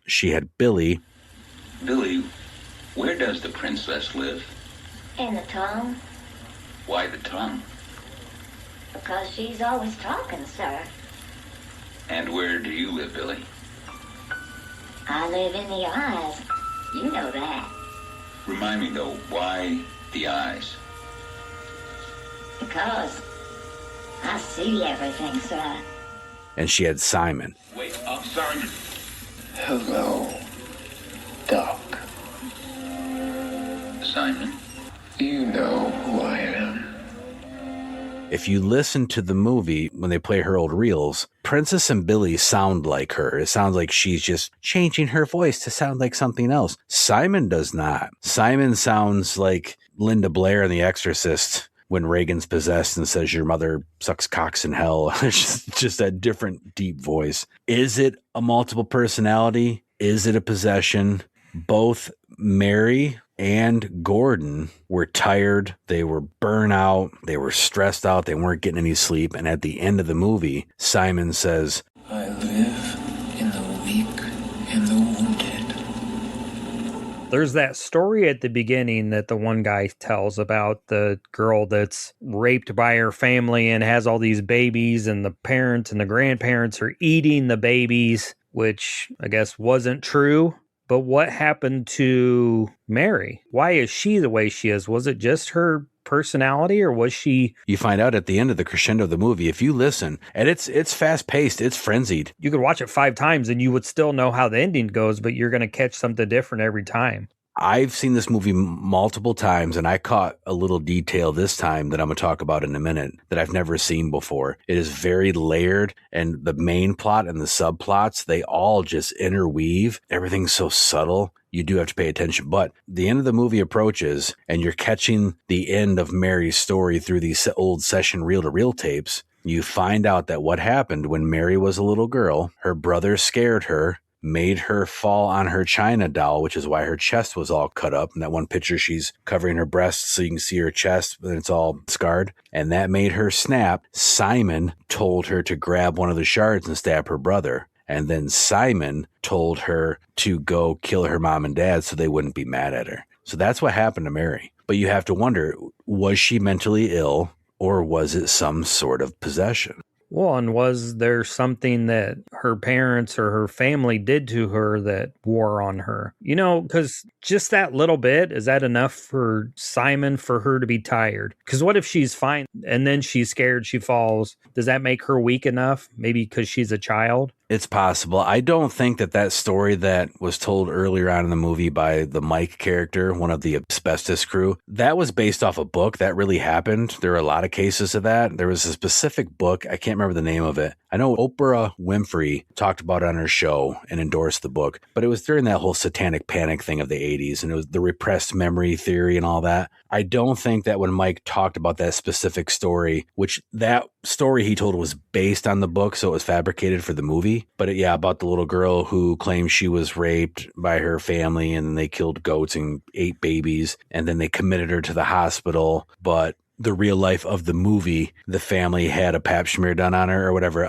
[SPEAKER 4] She had Billy.
[SPEAKER 5] Billy, where does the princess live?
[SPEAKER 2] In the tongue,
[SPEAKER 5] Why the tongue?
[SPEAKER 2] because she's always talking, sir.
[SPEAKER 5] And where do you live, Billy?
[SPEAKER 2] I live in the eyes. You know that.
[SPEAKER 5] Remind me, though, why the eyes?
[SPEAKER 2] Because I see everything, sir.
[SPEAKER 4] And she had Simon.
[SPEAKER 5] Wait, I'm sorry.
[SPEAKER 8] Hello, Doc.
[SPEAKER 5] Simon?
[SPEAKER 8] You know who I am.
[SPEAKER 4] If you listen to the movie, when they play her old reels, Princess and Billy sound like her. It sounds like she's just changing her voice to sound like something else. Simon does not. Simon sounds like Linda Blair in The Exorcist when Reagan's possessed and says your mother sucks cocks in hell. It's just that different, deep voice. Is it a multiple personality? Is it a possession? Both Mary and Gordon were tired. They were burnt out. They were stressed out. They weren't getting any sleep. And at the end of the movie, Simon says,
[SPEAKER 8] I live in the weak and the wounded.
[SPEAKER 3] There's that story at the beginning that the one guy tells about the girl that's raped by her family and has all these babies, and the parents and the grandparents are eating the babies, which I guess wasn't true. But what happened to Mary? Why is she the way she is? Was it just her personality, or was she...
[SPEAKER 4] You find out at the end of the crescendo of the movie, if you listen, and it's fast-paced, it's frenzied.
[SPEAKER 3] You could watch it 5 times and you would still know how the ending goes, but you're going to catch something different every time.
[SPEAKER 4] I've seen this movie multiple times, and I caught a little detail this time that I'm going to talk about in a minute that I've never seen before. It is very layered, and the main plot and the subplots, they all just interweave. Everything's so subtle. You do have to pay attention. But the end of the movie approaches, and you're catching the end of Mary's story through these old session reel-to-reel tapes. You find out that what happened when Mary was a little girl, her brother scared her, made her fall on her China doll, which is why her chest was all cut up. In that one picture, she's covering her breasts so you can see her chest, but it's all scarred. And that made her snap. Simon told her to grab one of the shards and stab her brother. And then Simon told her to go kill her mom and dad so they wouldn't be mad at her. So that's what happened to Mary. But you have to wonder, was she mentally ill or was it some sort of possession?
[SPEAKER 3] Well, and was there something that her parents or her family did to her that wore on her? You know, because just that little bit, is that enough for Simon for her to be tired? Because what if she's fine and then she's scared, she falls? Does that make her weak enough? Maybe because she's a child?
[SPEAKER 4] It's possible. I don't think that story that was told earlier on in the movie by the Mike character, one of the asbestos crew, that was based off a book. That really happened. There are a lot of cases of that. There was a specific book. I can't remember the name of it. I know Oprah Winfrey talked about it on her show and endorsed the book, but it was during that whole satanic panic thing of the 80s, and it was the repressed memory theory and all that. I don't think that when Mike talked about that specific story, which that story he told was based on the book, so it was fabricated for the movie. But yeah, about the little girl who claimed she was raped by her family and then they killed goats and ate babies and then they committed her to the hospital. But the real life of the movie, the family had a pap smear done on her or whatever.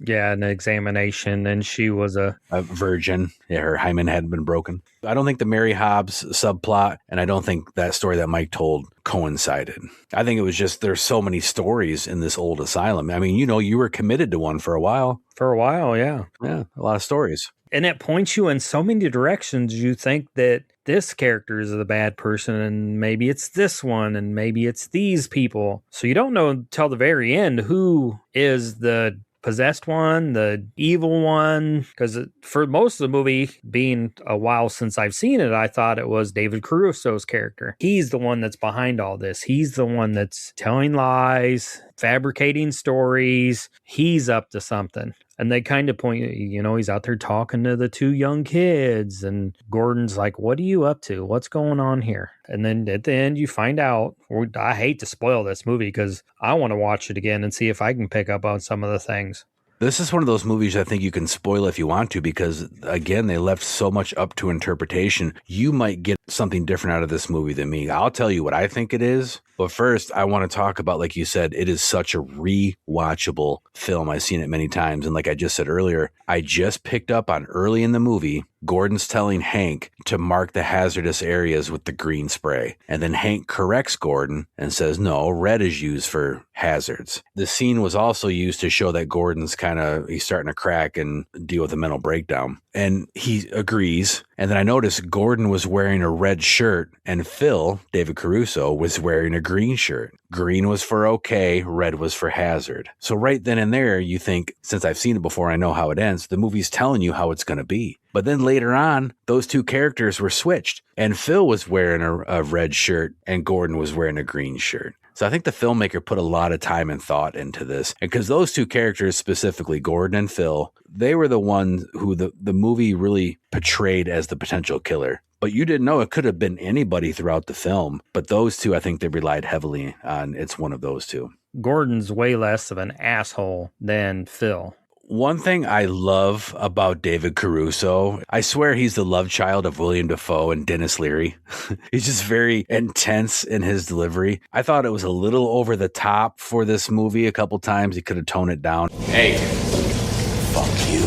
[SPEAKER 3] Yeah, an examination, and she was a
[SPEAKER 4] virgin. Yeah, her hymen hadn't been broken. I don't think the Mary Hobbs subplot, and I don't think that story that Mike told coincided. I think it was just there's so many stories in this old asylum. I mean, you know, you were committed to one for a while.
[SPEAKER 3] For a while, yeah.
[SPEAKER 4] Yeah, a lot of stories.
[SPEAKER 3] And it points you in so many directions. You think that this character is the bad person, and maybe it's this one, and maybe it's these people. So you don't know until the very end who is the possessed one, the evil one. Because for most of the movie, being a while since I've seen it, I thought it was David Caruso's character. He's the one that's behind all this. He's the one that's telling lies, fabricating stories. He's up to something. And they kind of point, you know, he's out there talking to the two young kids. And Gordon's like, what are you up to? What's going on here? And then at the end, you find out, I hate to spoil this movie because I want to watch it again and see if I can pick up on some of the things.
[SPEAKER 4] This is one of those movies I think you can spoil if you want to because, again, they left so much up to interpretation. You might get something different out of this movie than me. I'll tell you what I think it is. But first, I want to talk about, like you said, it is such a rewatchable film. I've seen it many times. And like I just said earlier, I just picked up on early in the movie, Gordon's telling Hank to mark the hazardous areas with the green spray. And then Hank corrects Gordon and says, no, red is used for hazards. The scene was also used to show that Gordon's he's starting to crack and deal with a mental breakdown. And he agrees. And then I noticed Gordon was wearing a red shirt and Phil, David Caruso, was wearing a green shirt. Green was for okay, red was for hazard. So right then and there, you think, since I've seen it before, I know how it ends, the movie's telling you how it's going to be. But then later on, those two characters were switched. And Phil was wearing a red shirt and Gordon was wearing a green shirt. So I think the filmmaker put a lot of time and thought into this. And because those two characters, specifically Gordon and Phil, they were the ones who the movie really portrayed as the potential killer. But you didn't know it could have been anybody throughout the film. But those two, I think they relied heavily on it's one of those two.
[SPEAKER 3] Gordon's way less of an asshole than Phil.
[SPEAKER 4] One thing I love about David Caruso, I swear he's the love child of William Dafoe and Dennis Leary. He's just very intense in his delivery. I thought it was a little over the top for this movie a couple times. He could have toned it down. Hey, fuck you.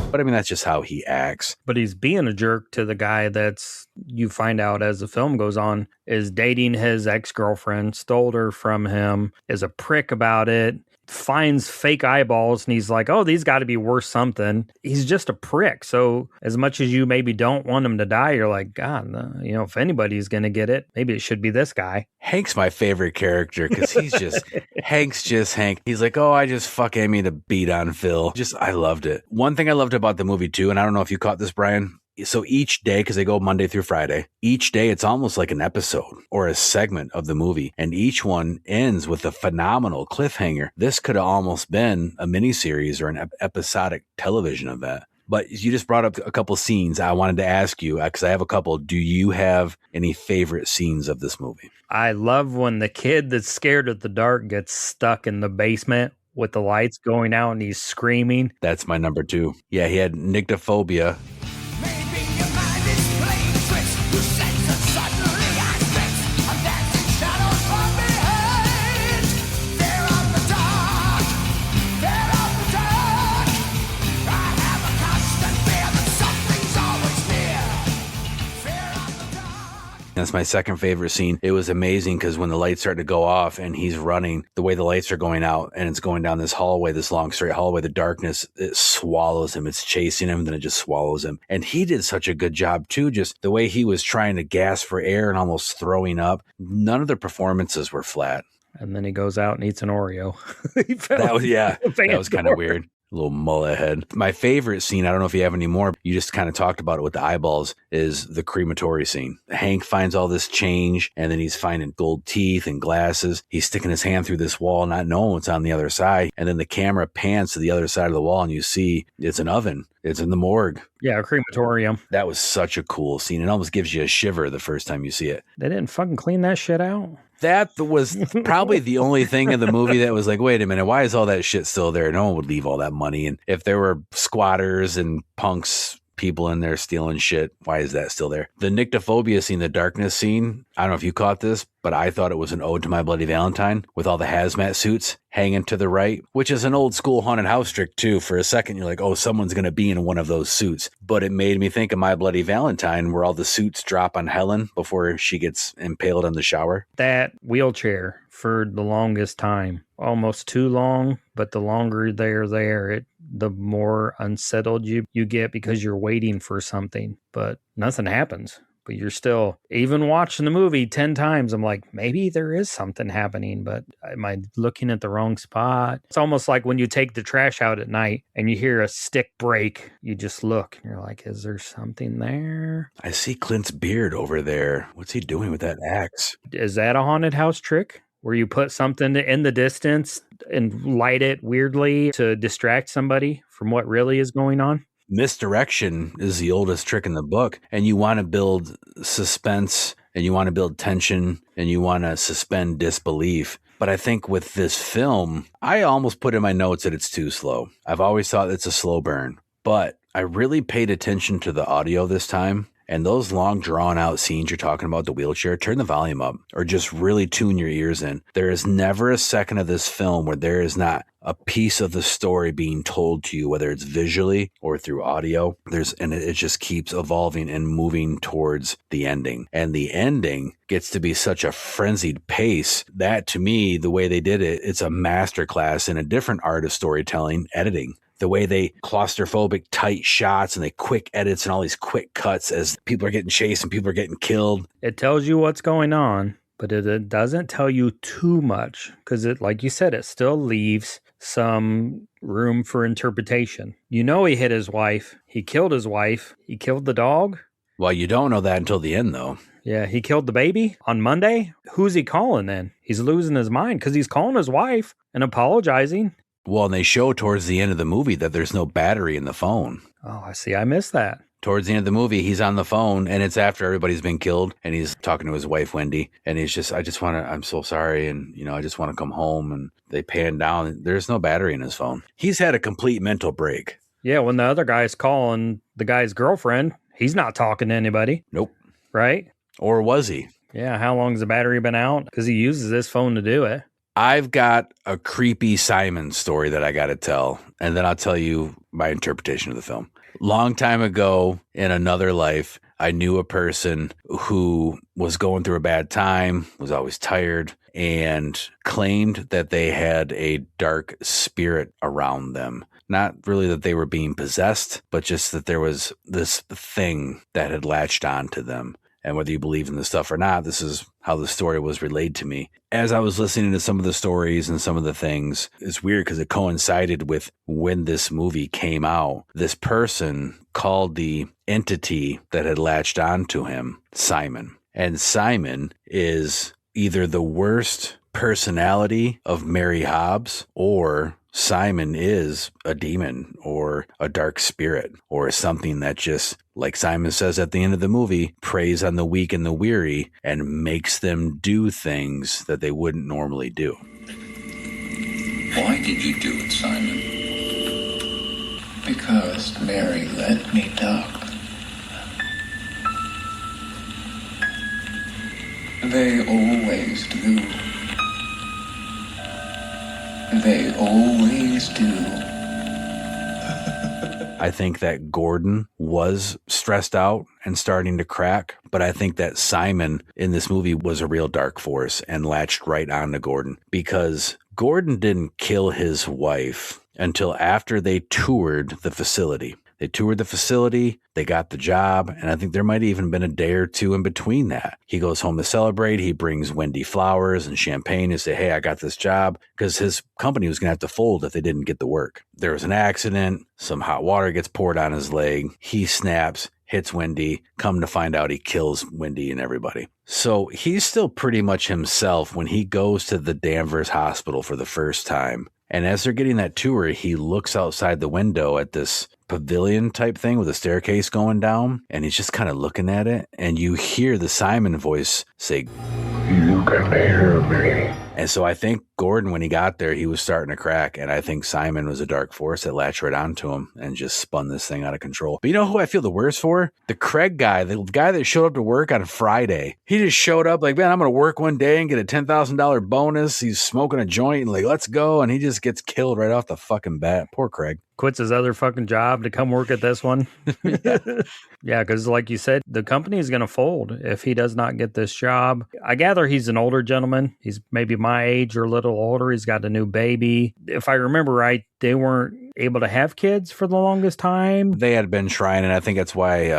[SPEAKER 4] But I mean, that's just how he acts.
[SPEAKER 3] But he's being a jerk to the guy that's, you find out as the film goes on, is dating his ex-girlfriend, stole her from him, is a prick about it. Finds fake eyeballs and he's like, oh, these got to be worth something. He's just a prick. So as much as you maybe don't want him to die, you're like, God, you know, if anybody's going to get it, maybe it should be this guy.
[SPEAKER 4] Hank's my favorite character because he's just, Hank's just Hank. He's like, oh, I just fuck Amy to beat on Phil. I loved it. One thing I loved about the movie too, and I don't know if you caught this, Brian. So each day, because they go Monday through Friday, each day it's almost like an episode or a segment of the movie. And each one ends with a phenomenal cliffhanger. This could have almost been a miniseries or an episodic television event. But you just brought up a couple scenes. I wanted to ask you, because I have a couple. Do you have any favorite scenes of this movie?
[SPEAKER 3] I love when the kid that's scared of the dark gets stuck in the basement with the lights going out and he's screaming.
[SPEAKER 4] That's my number 2. Yeah, he had nyctophobia. That's my second favorite scene. It was amazing because when the lights start to go off and he's running, the way the lights are going out and it's going down this hallway, this long straight hallway, the darkness, it swallows him. It's chasing him, then it just swallows him. And he did such a good job too, just the way he was trying to gasp for air and almost throwing up. None of the performances were flat.
[SPEAKER 3] And then he goes out and eats an Oreo.
[SPEAKER 4] That was kind of weird. A little mullet head. My favorite scene, I don't know if you have any more, you just kind of talked about it with the eyeballs, is the crematory scene. Hank finds all this change, and then he's finding gold teeth and glasses. He's sticking his hand through this wall, not knowing what's on the other side. And then the camera pans to the other side of the wall, and you see it's an oven. It's in the morgue.
[SPEAKER 3] Yeah, a crematorium.
[SPEAKER 4] That was such a cool scene. It almost gives you a shiver the first time you see it.
[SPEAKER 3] They didn't fucking clean that shit out.
[SPEAKER 4] That was probably the only thing in the movie that was like, wait a minute, why is all that shit still there? No one would leave all that money. And if there were squatters and punks, people in there stealing shit, why is that still there? The nyctophobia scene, the darkness scene, I don't know if you caught this, but I thought it was an ode to My Bloody Valentine with all the hazmat suits hanging to the right, which is an old school haunted house trick too. For a second, you're like, oh, someone's going to be in one of those suits. But it made me think of My Bloody Valentine, where all the suits drop on Helen before she gets impaled in the shower.
[SPEAKER 3] That wheelchair for the longest time, almost too long, but the longer they're there, the more unsettled you get because you're waiting for something, but nothing happens. But you're still, even watching the movie 10 times, I'm like, maybe there is something happening, but am I looking at the wrong spot? It's almost like when you take the trash out at night and you hear a stick break, you just look and you're like, is there something there?
[SPEAKER 4] I see Clint's beard over there. What's he doing with that axe?
[SPEAKER 3] Is that a haunted house trick? Where you put something in the distance and light it weirdly to distract somebody from what really is going on?
[SPEAKER 4] Misdirection is the oldest trick in the book, and you want to build suspense and you want to build tension and you want to suspend disbelief. But I think with this film, I almost put in my notes that it's too slow. I've always thought it's a slow burn, but I really paid attention to the audio this time. And those long drawn out scenes you're talking about, the wheelchair, turn the volume up or just really tune your ears in. There is never a second of this film where there is not a piece of the story being told to you, whether it's visually or through audio. And it just keeps evolving and moving towards the ending. And the ending gets to be such a frenzied pace that, to me, the way they did it, it's a masterclass in a different art of storytelling, editing. The way they claustrophobic tight shots and they quick edits and all these quick cuts as people are getting chased and people are getting killed.
[SPEAKER 3] It tells you what's going on, but it doesn't tell you too much because it, like you said, it still leaves some room for interpretation. You know, he hit his wife. He killed his wife. He killed the dog.
[SPEAKER 4] Well, you don't know that until the end, though.
[SPEAKER 3] Yeah, he killed the baby on Monday. Who's he calling then? He's losing his mind because he's calling his wife and apologizing.
[SPEAKER 4] Well, and they show towards the end of the movie that there's no battery in the phone.
[SPEAKER 3] Oh, I see. I missed that.
[SPEAKER 4] Towards the end of the movie, he's on the phone, and it's after everybody's been killed, and he's talking to his wife, Wendy, and he's just, I'm so sorry, and, I just want to come home, and they pan down. There's no battery in his phone. He's had a complete mental break.
[SPEAKER 3] Yeah, when the other guy's calling the guy's girlfriend, he's not talking to anybody.
[SPEAKER 4] Nope.
[SPEAKER 3] Right?
[SPEAKER 4] Or was he?
[SPEAKER 3] Yeah, how long has the battery been out? Because he uses his phone to do it.
[SPEAKER 4] I've got a creepy Simon story that I got to tell, and then I'll tell you my interpretation of the film. Long time ago in another life, I knew a person who was going through a bad time, was always tired, and claimed that they had a dark spirit around them. Not really that they were being possessed, but just that there was this thing that had latched onto them. And whether you believe in this stuff or not, this is how the story was relayed to me. As I was listening to some of the stories and some of the things, it's weird because it coincided with when this movie came out. This person called the entity that had latched onto him Simon. And Simon is either the worst personality of Mary Hobbs, or Simon is a demon or a dark spirit or something that just, like Simon says at the end of the movie, preys on the weak and the weary and makes them do things that they wouldn't normally do.
[SPEAKER 13] Why did you do it, Simon? Because Mary let me talk. They always do. They always do.
[SPEAKER 4] I think that Gordon was stressed out and starting to crack, but I think that Simon in this movie was a real dark force and latched right onto Gordon, because Gordon didn't kill his wife until after they toured the facility. They toured the facility, they got the job, and I think there might have even been a day or two in between that. He goes home to celebrate. He brings Wendy flowers and champagne and say, hey, I got this job, because his company was going to have to fold if they didn't get the work. There was an accident. Some hot water gets poured on his leg. He snaps, hits Wendy. Come to find out, he kills Wendy and everybody. So he's still pretty much himself when he goes to the Danvers Hospital for the first time. And as they're getting that tour, he looks outside the window at this pavilion type thing with a staircase going down, and he's just kind of looking at it, and you hear the Simon voice say,
[SPEAKER 8] You can hear me.
[SPEAKER 4] And so I think Gordon, when he got there, he was starting to crack, and I think Simon was a dark force that latched right onto him and just spun this thing out of control. But you know who I feel the worst for? The Craig guy, the guy that showed up to work on Friday. He just showed up like, man, I'm going to work one day and get a $10,000 bonus. He's smoking a joint and like, let's go. And he just gets killed right off the fucking bat. Poor Craig.
[SPEAKER 3] Quits his other fucking job to come work at this one. Yeah, because like you said, the company is going to fold if he does not get this job. I gather he's an older gentleman. He's maybe my age or a little older. He's got a new baby. If I remember right, they weren't able to have kids for the longest time.
[SPEAKER 4] They had been trying, and I think that's why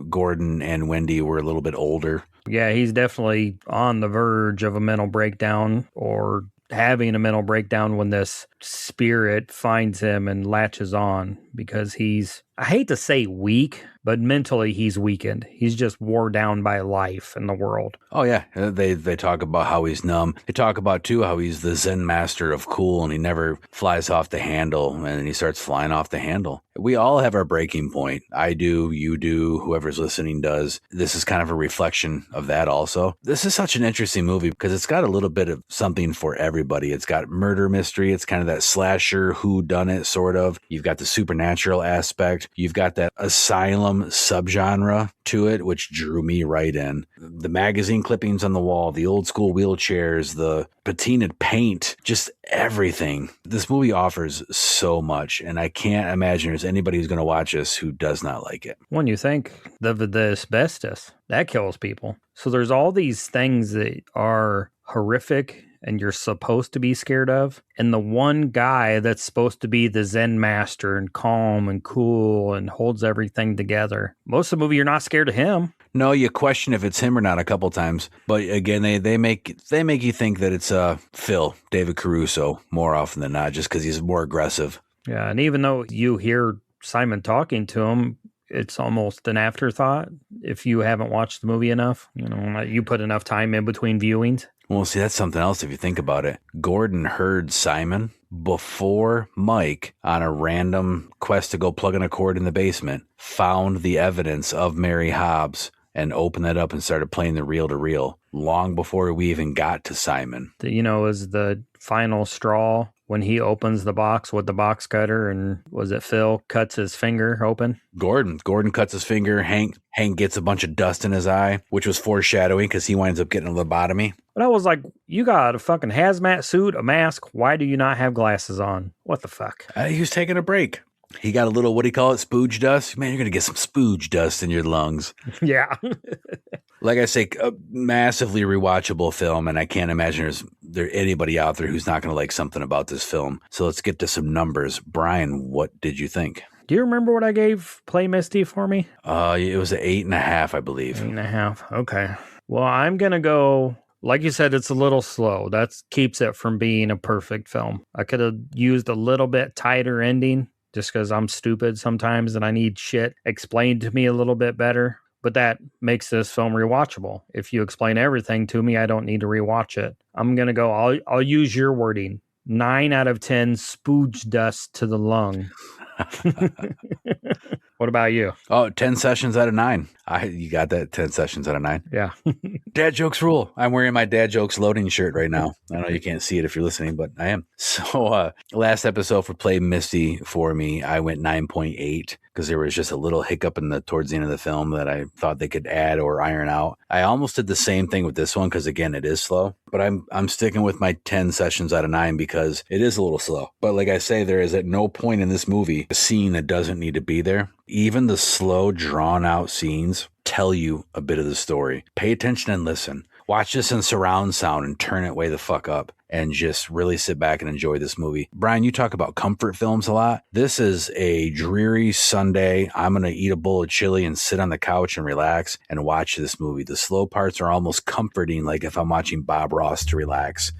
[SPEAKER 4] Gordon and Wendy were a little bit older.
[SPEAKER 3] Yeah, he's definitely on the verge of a mental breakdown or having a mental breakdown when this spirit finds him and latches on, because he's, I hate to say weak, but mentally he's weakened. He's just wore down by life and the world.
[SPEAKER 4] Oh, yeah. They talk about how he's numb. They talk about, too, how he's the Zen master of cool and he never flies off the handle, and then he starts flying off the handle. We all have our breaking point. I do, you do, whoever's listening does. This is kind of a reflection of that also. This is such an interesting movie because it's got a little bit of something for everybody. It's got murder mystery. It's kind of that slasher whodunit sort of. You've got the supernatural aspect. You've got that asylum subgenre to it, which drew me right in. The magazine clippings on the wall, the old school wheelchairs, the patinaed paint, just everything. This movie offers so much, and I can't imagine there's anybody who's going to watch this who does not like it.
[SPEAKER 3] When you think the asbestos, that kills people. So there's all these things that are horrific and you're supposed to be scared of. And the one guy that's supposed to be the Zen master and calm and cool and holds everything together. Most of the movie, you're not scared of him.
[SPEAKER 4] No, you question if it's him or not a couple times. But again, they make you think that it's Phil, David Caruso, more often than not, just because he's more aggressive.
[SPEAKER 3] Yeah, and even though you hear Simon talking to him, it's almost an afterthought if you haven't watched the movie enough. You know, you put enough time in between viewings.
[SPEAKER 4] Well, see, that's something else if you think about it. Gordon heard Simon before Mike, on a random quest to go plug in a cord in the basement, found the evidence of Mary Hobbs and opened that up and started playing the reel-to-reel long before we even got to Simon.
[SPEAKER 3] You know, is the final straw when he opens the box with the box cutter, and was it Phil cuts his finger open?
[SPEAKER 4] Gordon cuts his finger. Hank gets a bunch of dust in his eye, which was foreshadowing because he winds up getting a lobotomy.
[SPEAKER 3] But I was like, you got a fucking hazmat suit, a mask. Why do you not have glasses on? What the fuck?
[SPEAKER 4] He was taking a break. He got a little, what do you call it, spooge dust? Man, you're going to get some spooge dust in your lungs.
[SPEAKER 3] Yeah.
[SPEAKER 4] Like I say, a massively rewatchable film, and I can't imagine there's anybody out there who's not going to like something about this film. So let's get to some numbers. Brian, what did you think?
[SPEAKER 3] Do you remember what I gave Play Misty for me?
[SPEAKER 4] It was an 8.5, I believe.
[SPEAKER 3] 8.5. Okay. Well, I'm going to go, like you said, it's a little slow. That keeps it from being a perfect film. I could have used a little bit tighter ending just because I'm stupid sometimes and I need shit explained to me a little bit better. But that makes this film rewatchable. If you explain everything to me, I don't need to rewatch it. I'm going to go, I'll use your wording. 9 out of 10 spooge dust to the lung. What about you?
[SPEAKER 4] Oh, 10 sessions out of 9. You got that, 10 sessions out of 9.
[SPEAKER 3] Yeah.
[SPEAKER 4] Dad jokes rule. I'm wearing my dad jokes loading shirt right now. I know you can't see it if you're listening, but I am. So last episode for Play Misty for me, I went 9.8 because there was just a little hiccup towards the end of the film that I thought they could add or iron out. I almost did the same thing with this one because, again, it is slow. But I'm sticking with my 10 sessions out of 9 because it is a little slow. But like I say, there is at no point in this movie a scene that doesn't need to be there. Even the slow, drawn-out scenes tell you a bit of the story. Pay attention and listen. Watch this in surround sound and turn it way the fuck up and just really sit back and enjoy this movie. Brian, you talk about comfort films a lot. This is a dreary Sunday. I'm going to eat a bowl of chili and sit on the couch and relax and watch this movie. The slow parts are almost comforting, like if I'm watching Bob Ross to relax.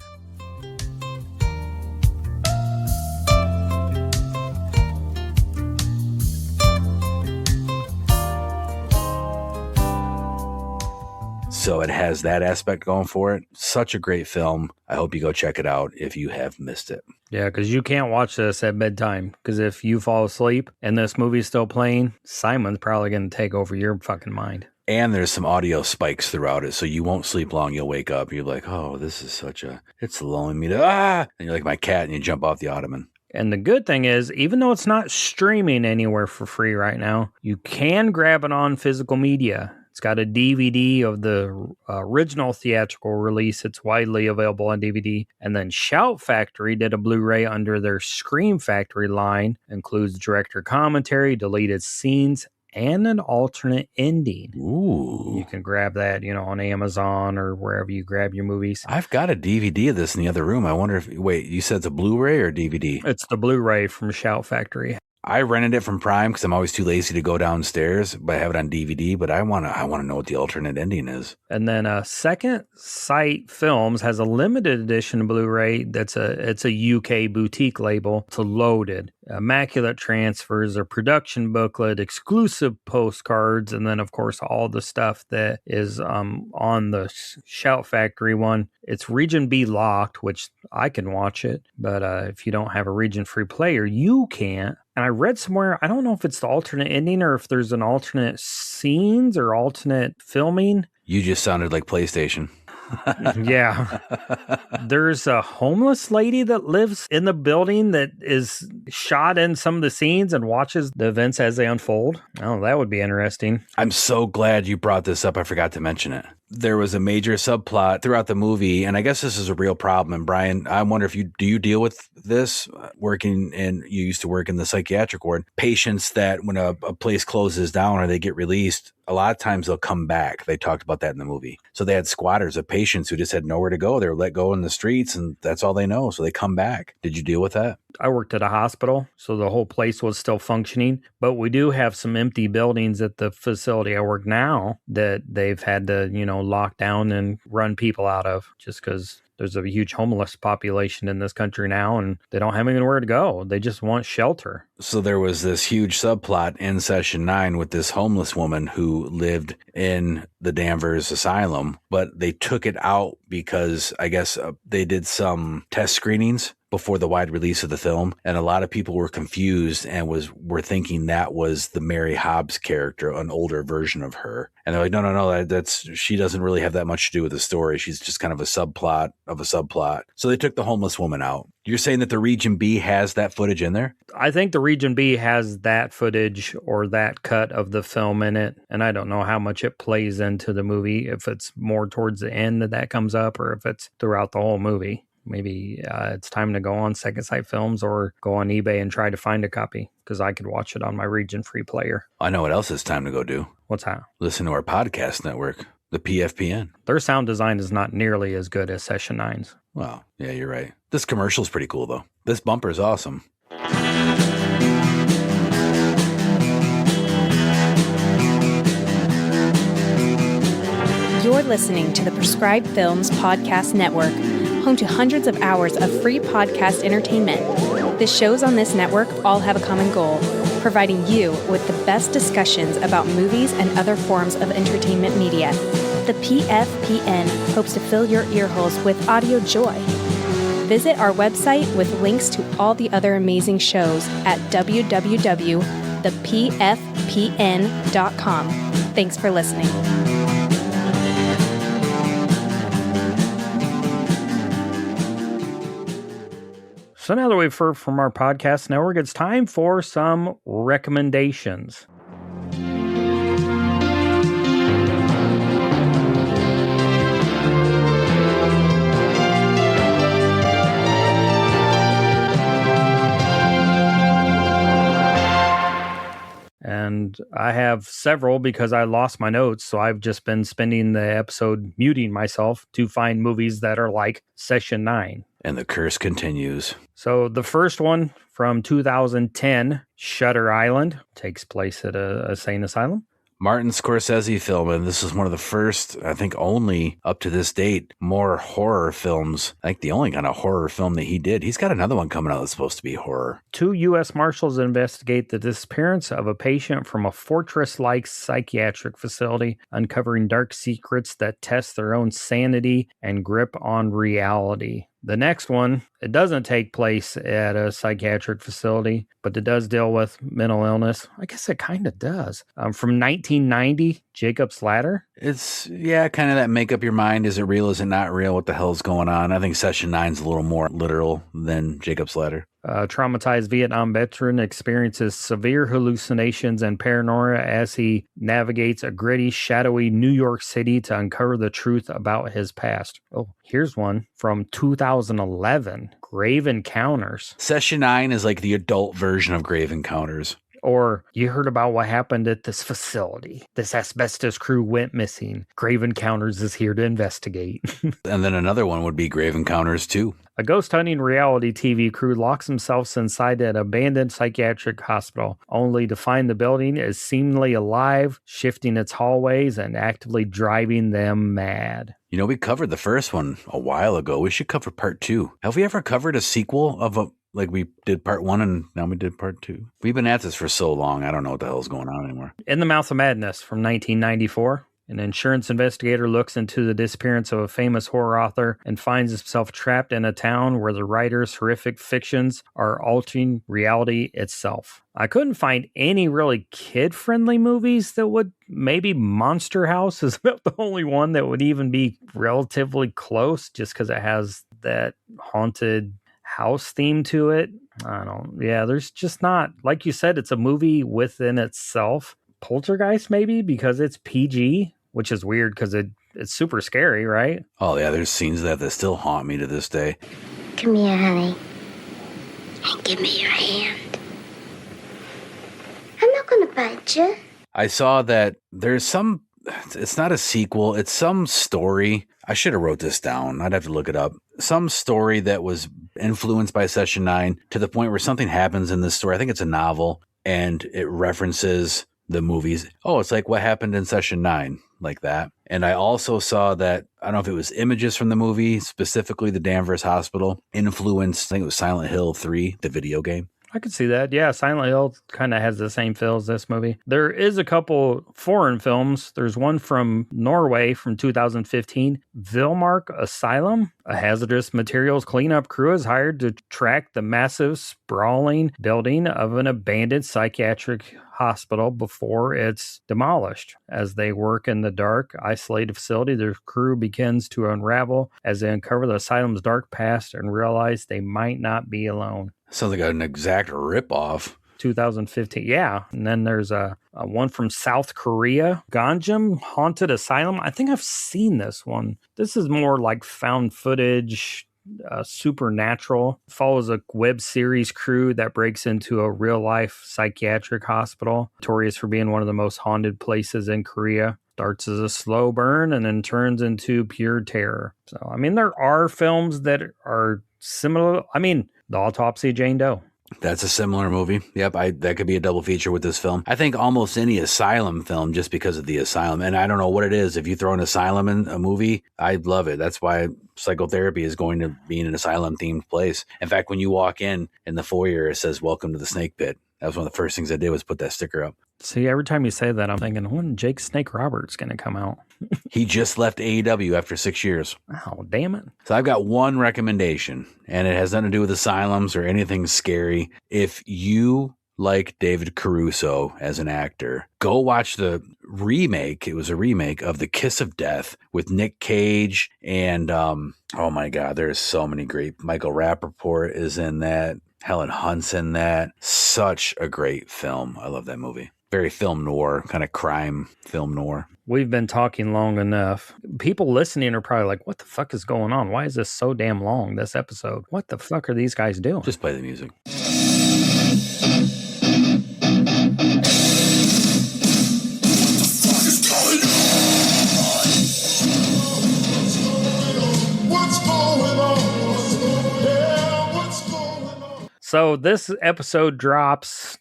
[SPEAKER 4] So it has that aspect going for it. Such a great film. I hope you go check it out if you have missed it.
[SPEAKER 3] Yeah, because you can't watch this at bedtime. Because if you fall asleep and this movie's still playing, Simon's probably going to take over your fucking mind.
[SPEAKER 4] And there's some audio spikes throughout it, so you won't sleep long. You'll wake up. You're like, oh, this is it's lulling me to, And you're like my cat, and you jump off the ottoman.
[SPEAKER 3] And the good thing is, even though it's not streaming anywhere for free right now, you can grab it on physical media. It's got a DVD of the original theatrical release. It's widely available on DVD. And then Shout Factory did a Blu-ray under their Scream Factory line. Includes director commentary, deleted scenes, and an alternate ending.
[SPEAKER 4] Ooh.
[SPEAKER 3] You can grab that, on Amazon or wherever you grab your movies.
[SPEAKER 4] I've got a DVD of this in the other room. I wonder wait, you said it's a Blu-ray or DVD?
[SPEAKER 3] It's the Blu-ray from Shout Factory.
[SPEAKER 4] I rented it from Prime because I'm always too lazy to go downstairs, but I have it on DVD. But I want to know what the alternate ending is.
[SPEAKER 3] And then Second Sight Films has a limited edition Blu-ray. It's a UK boutique label. It's loaded. Immaculate transfers, a production booklet, exclusive postcards, and then of course all the stuff that is on the Shout Factory one. It's Region B locked, which I can watch it, but if you don't have a region free player, you can't. And I read somewhere, I don't know if it's the alternate ending or if there's an alternate scenes or alternate filming.
[SPEAKER 4] You just sounded like PlayStation.
[SPEAKER 3] Yeah. There's a homeless lady that lives in the building that is shot in some of the scenes and watches the events as they unfold. Oh, that would be interesting.
[SPEAKER 4] I'm so glad you brought this up. I forgot to mention it. There was a major subplot throughout the movie, and I guess this is a real problem. And Brian, I wonder if do you deal with this you used to work in the psychiatric ward, patients that when a place closes down or they get released, a lot of times they'll come back. They talked about that in the movie. So they had squatters of patients who just had nowhere to go. They were let go in the streets and that's all they know. So they come back. Did you deal with that?
[SPEAKER 3] I worked at a hospital, so the whole place was still functioning. But we do have some empty buildings at the facility I work now that they've had to, lock down and run people out of just because there's a huge homeless population in this country now and they don't have anywhere to go. They just want shelter.
[SPEAKER 4] So there was this huge subplot in session 9 with this homeless woman who lived in the Danvers asylum, but they took it out because I guess they did some test screenings before the wide release of the film, and a lot of people were confused and were thinking that was the Mary Hobbs character, an older version of her. And they're like, no, that's she doesn't really have that much to do with the story. She's just kind of a subplot of a subplot. So they took the homeless woman out. You're saying that the Region B has that footage in there?
[SPEAKER 3] I think the Region B has that footage or that cut of the film in it. And I don't know how much it plays into the movie, if it's more towards the end that comes up or if it's throughout the whole movie. Maybe it's time to go on Second Sight Films or go on eBay and try to find a copy because I could watch it on my region free player.
[SPEAKER 4] I know what else it's time to go do.
[SPEAKER 3] What's that?
[SPEAKER 4] Listen to our podcast network, the PFPN.
[SPEAKER 3] Their sound design is not nearly as good as Session 9's.
[SPEAKER 4] Well, yeah, you're right. This commercial's pretty cool, though. This bumper is awesome.
[SPEAKER 14] You're listening to the Prescribed Films Podcast Network, home to hundreds of hours of free podcast entertainment. The shows on this network all have a common goal: providing you with the best discussions about movies and other forms of entertainment media. The PFPN hopes to fill your earholes with audio joy. Visit our website with links to all the other amazing shows at www.thepfpn.com. Thanks for listening.
[SPEAKER 3] So now that we've heard from our podcast network, it's time for some recommendations. And I have several because I lost my notes. So I've just been spending the episode muting myself to find movies that are like Session 9.
[SPEAKER 4] And the curse continues.
[SPEAKER 3] So the first one from 2010, Shutter Island, takes place at a sane asylum.
[SPEAKER 4] Martin Scorsese film, and this is one of the first, I think only up to this date, more horror films. I think the only kind of horror film that he did. He's got another one coming out that's supposed to be horror.
[SPEAKER 3] 2 U.S. Marshals investigate the disappearance of a patient from a fortress-like psychiatric facility, uncovering dark secrets that test their own sanity and grip on reality. The next one, it doesn't take place at a psychiatric facility, but it does deal with mental illness. I guess it kind of does. From 1990, Jacob's Ladder.
[SPEAKER 4] It's, kind of that make up your mind. Is it real? Is it not real? What the hell's going on? I think Session 9's a little more literal than Jacob's Ladder.
[SPEAKER 3] A traumatized Vietnam veteran experiences severe hallucinations and paranoia as he navigates a gritty, shadowy New York City to uncover the truth about his past. Oh, here's one from 2011, Grave Encounters.
[SPEAKER 4] Session 9 is like the adult version of Grave Encounters.
[SPEAKER 3] Or you heard about what happened at this facility. This asbestos crew went missing. Grave Encounters is here to investigate.
[SPEAKER 4] And then another one would be Grave Encounters 2.
[SPEAKER 3] A ghost hunting reality TV crew locks themselves inside an abandoned psychiatric hospital, only to find the building is seemingly alive, shifting its hallways and actively driving them mad.
[SPEAKER 4] You know, we covered the first one a while ago. We should cover part 2. Have we ever covered a sequel of a... Like we did part 1 and now we did part 2. We've been at this for so long. I don't know what the hell's going on anymore.
[SPEAKER 3] In the Mouth of Madness from 1994, an insurance investigator looks into the disappearance of a famous horror author and finds himself trapped in a town where the writer's horrific fictions are altering reality itself. I couldn't find any really kid-friendly movies that would... Maybe Monster House is about the only one that would even be relatively close just because it has that haunted... house theme to it. There's just not, like you said, it's a movie within itself. Poltergeist maybe because it's PG, which is weird because it's super scary, right?
[SPEAKER 4] Oh yeah, there's scenes that still haunt me to this day.
[SPEAKER 2] Come here, honey. And give me your hand. I'm not gonna bite you.
[SPEAKER 4] I saw that there's some, it's not a sequel, it's some story. I should have wrote this down. I'd have to look it up. Some story that was influenced by Session 9 to the point where something happens in this story. I think it's a novel and it references the movies. Oh, it's like what happened in Session 9, like that. And I also saw that, I don't know if it was images from the movie, specifically the Danvers Hospital, influenced, I think it was Silent Hill 3, the video game.
[SPEAKER 3] I could see that. Yeah, Silent Hill kind of has the same feel as this movie. There is a couple foreign films. There's one from Norway from 2015, Villmark Asylum. A hazardous materials cleanup crew is hired to track the massive, sprawling building of an abandoned psychiatric hospital before it's demolished. As they work in the dark, isolated facility, their crew begins to unravel as they uncover the asylum's dark past and realize they might not be alone.
[SPEAKER 4] Sounds like an exact ripoff.
[SPEAKER 3] 2015. Yeah. And then there's a one from South Korea, Ganjam Haunted Asylum. I think I've seen this one. This is more like found footage, supernatural. Follows a web series crew that breaks into a real life psychiatric hospital, notorious for being one of the most haunted places in Korea. Starts as a slow burn and then turns into pure terror. So, I mean, there are films that are similar. I mean, The Autopsy of Jane Doe.
[SPEAKER 4] That's a similar movie. Yep, that could be a double feature with this film. I think almost any asylum film, just because of the asylum. And I don't know what it is. If you throw an asylum in a movie, I'd love it. That's why psychotherapy is going to be in an asylum-themed place. In fact, when you walk in the foyer, it says, "Welcome to the Snake Pit." That was one of the first things I did was put that sticker up.
[SPEAKER 3] See, every time you say that, I'm thinking, when Jake Snake Roberts going to come out?
[SPEAKER 4] He just left AEW after 6 years.
[SPEAKER 3] Oh, damn it.
[SPEAKER 4] So I've got one recommendation, and it has nothing to do with asylums or anything scary. If you like David Caruso as an actor, go watch the remake. It was a remake of The Kiss of Death with Nick Cage and, oh my God, there's so many great. Michael Rappaport is in that. Helen Hunt's in that. Such a great film. I love that movie. Very film noir, kind of crime film noir.
[SPEAKER 3] We've been talking long enough. People listening are probably like, what the fuck is going on? Why is this so damn long, this episode? What the fuck are these guys doing?
[SPEAKER 4] Just play the music.
[SPEAKER 3] So this episode drops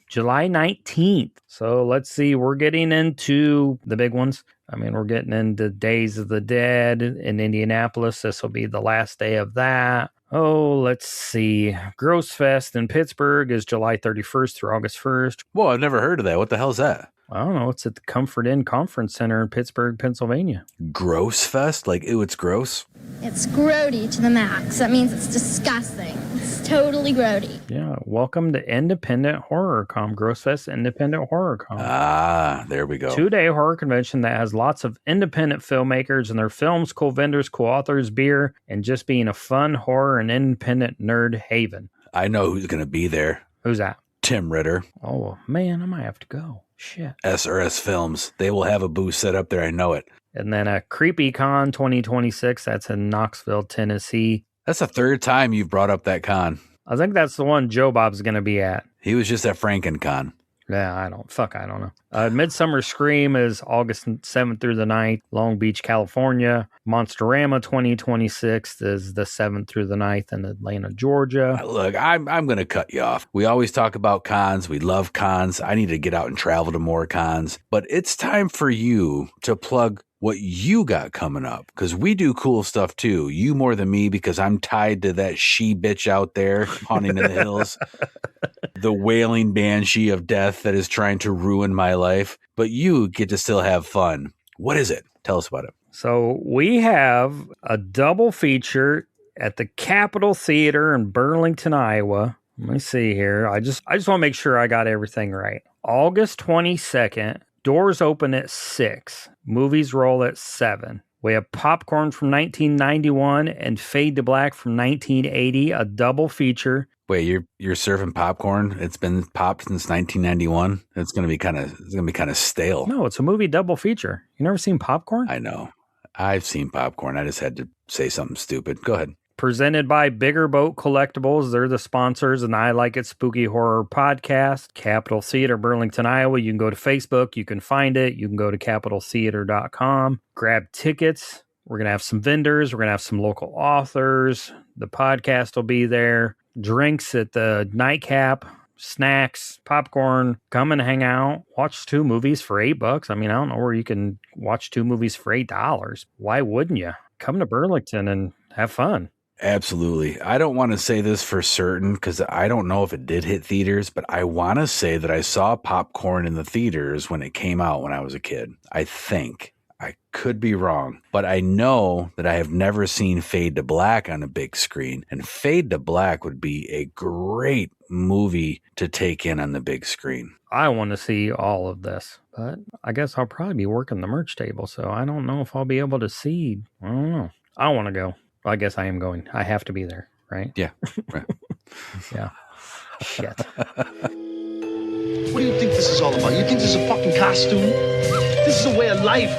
[SPEAKER 3] July 19th. So let's see, we're getting into the big ones. I mean, we're getting into Days of the Dead in Indianapolis. This will be the last day of that. Oh, let's see. Gross Fest in Pittsburgh is July 31st through August 1st.
[SPEAKER 4] Whoa, I've never heard of that. What the hell's that?
[SPEAKER 3] I don't know. It's at the Comfort Inn Conference Center in Pittsburgh, Pennsylvania.
[SPEAKER 4] Gross Fest? Like, ew, it's gross?
[SPEAKER 15] It's grody to the max. That means it's disgusting. It's totally grody.
[SPEAKER 3] Yeah, welcome to Independent Horror Con, Gross Fest Independent Horror Con.
[SPEAKER 4] Ah, there we go.
[SPEAKER 3] 2-day horror convention that has lots of independent filmmakers and their films, cool vendors, cool authors, beer, and just being a fun horror and independent nerd haven.
[SPEAKER 4] I know who's going to be there.
[SPEAKER 3] Who's that?
[SPEAKER 4] Tim Ritter.
[SPEAKER 3] Oh, man, I might have to go. Shit.
[SPEAKER 4] SRS Films. They will have a booth set up there. I know it.
[SPEAKER 3] And then a Creepy Con 2026. That's in Knoxville, Tennessee.
[SPEAKER 4] That's the third time you've brought up that con.
[SPEAKER 3] I think that's the one Joe Bob's going to be at.
[SPEAKER 4] He was just at FrankenCon.
[SPEAKER 3] Yeah, I don't know. Midsummer Scream is August 7th through the 9th, Long Beach, California. Monsterama 2026 is the 7th through the 9th in Atlanta, Georgia.
[SPEAKER 4] Look, I'm going to cut you off. We always talk about cons. We love cons. I need to get out and travel to more cons. But it's time for you to plug what you got coming up, because we do cool stuff too. You more than me, because I'm tied to that she bitch out there haunting in the hills, the wailing banshee of death that is trying to ruin my life. But you get to still have fun. What is it? Tell us about it.
[SPEAKER 3] So we have a double feature at the Capitol Theater in Burlington, Iowa. Let me see here. I just want to make sure I got everything right. August 22nd. Doors open at 6. Movies roll at 7. We have Popcorn from 1991 and Fade to Black from 1980, a double feature.
[SPEAKER 4] Wait, you're serving popcorn? It's been popped since 1991. It's gonna be kind of stale.
[SPEAKER 3] No, it's a movie double feature. You never seen Popcorn?
[SPEAKER 4] I know. I've seen Popcorn. I just had to say something stupid. Go ahead.
[SPEAKER 3] Presented by Bigger Boat Collectibles. They're the sponsors, and I Like It Spooky Horror Podcast. Capitol Theater, Burlington, Iowa. You can go to Facebook. You can find it. You can go to capitoltheater.com. Grab tickets. We're going to have some vendors. We're going to have some local authors. The podcast will be there. Drinks at the nightcap. Snacks, popcorn. Come and hang out. Watch 2 movies for $8. I mean, I don't know where you can watch 2 movies for $8. Why wouldn't you? Come to Burlington and have fun.
[SPEAKER 4] Absolutely. I don't want to say this for certain because I don't know if it did hit theaters, but I want to say that I saw Popcorn in the theaters when it came out when I was a kid. I think. I could be wrong, but I know that I have never seen Fade to Black on a big screen, and Fade to Black would be a great movie to take in on the big screen.
[SPEAKER 3] I want to see all of this, but I guess I'll probably be working the merch table, so I don't know if I'll be able to see. I don't know. I want to go. I guess I am going. I have to be there, right?
[SPEAKER 4] Yeah. Right.
[SPEAKER 3] Yeah. Shit.
[SPEAKER 16] What do you think this is all about? You think this is a fucking costume? This is a way of life.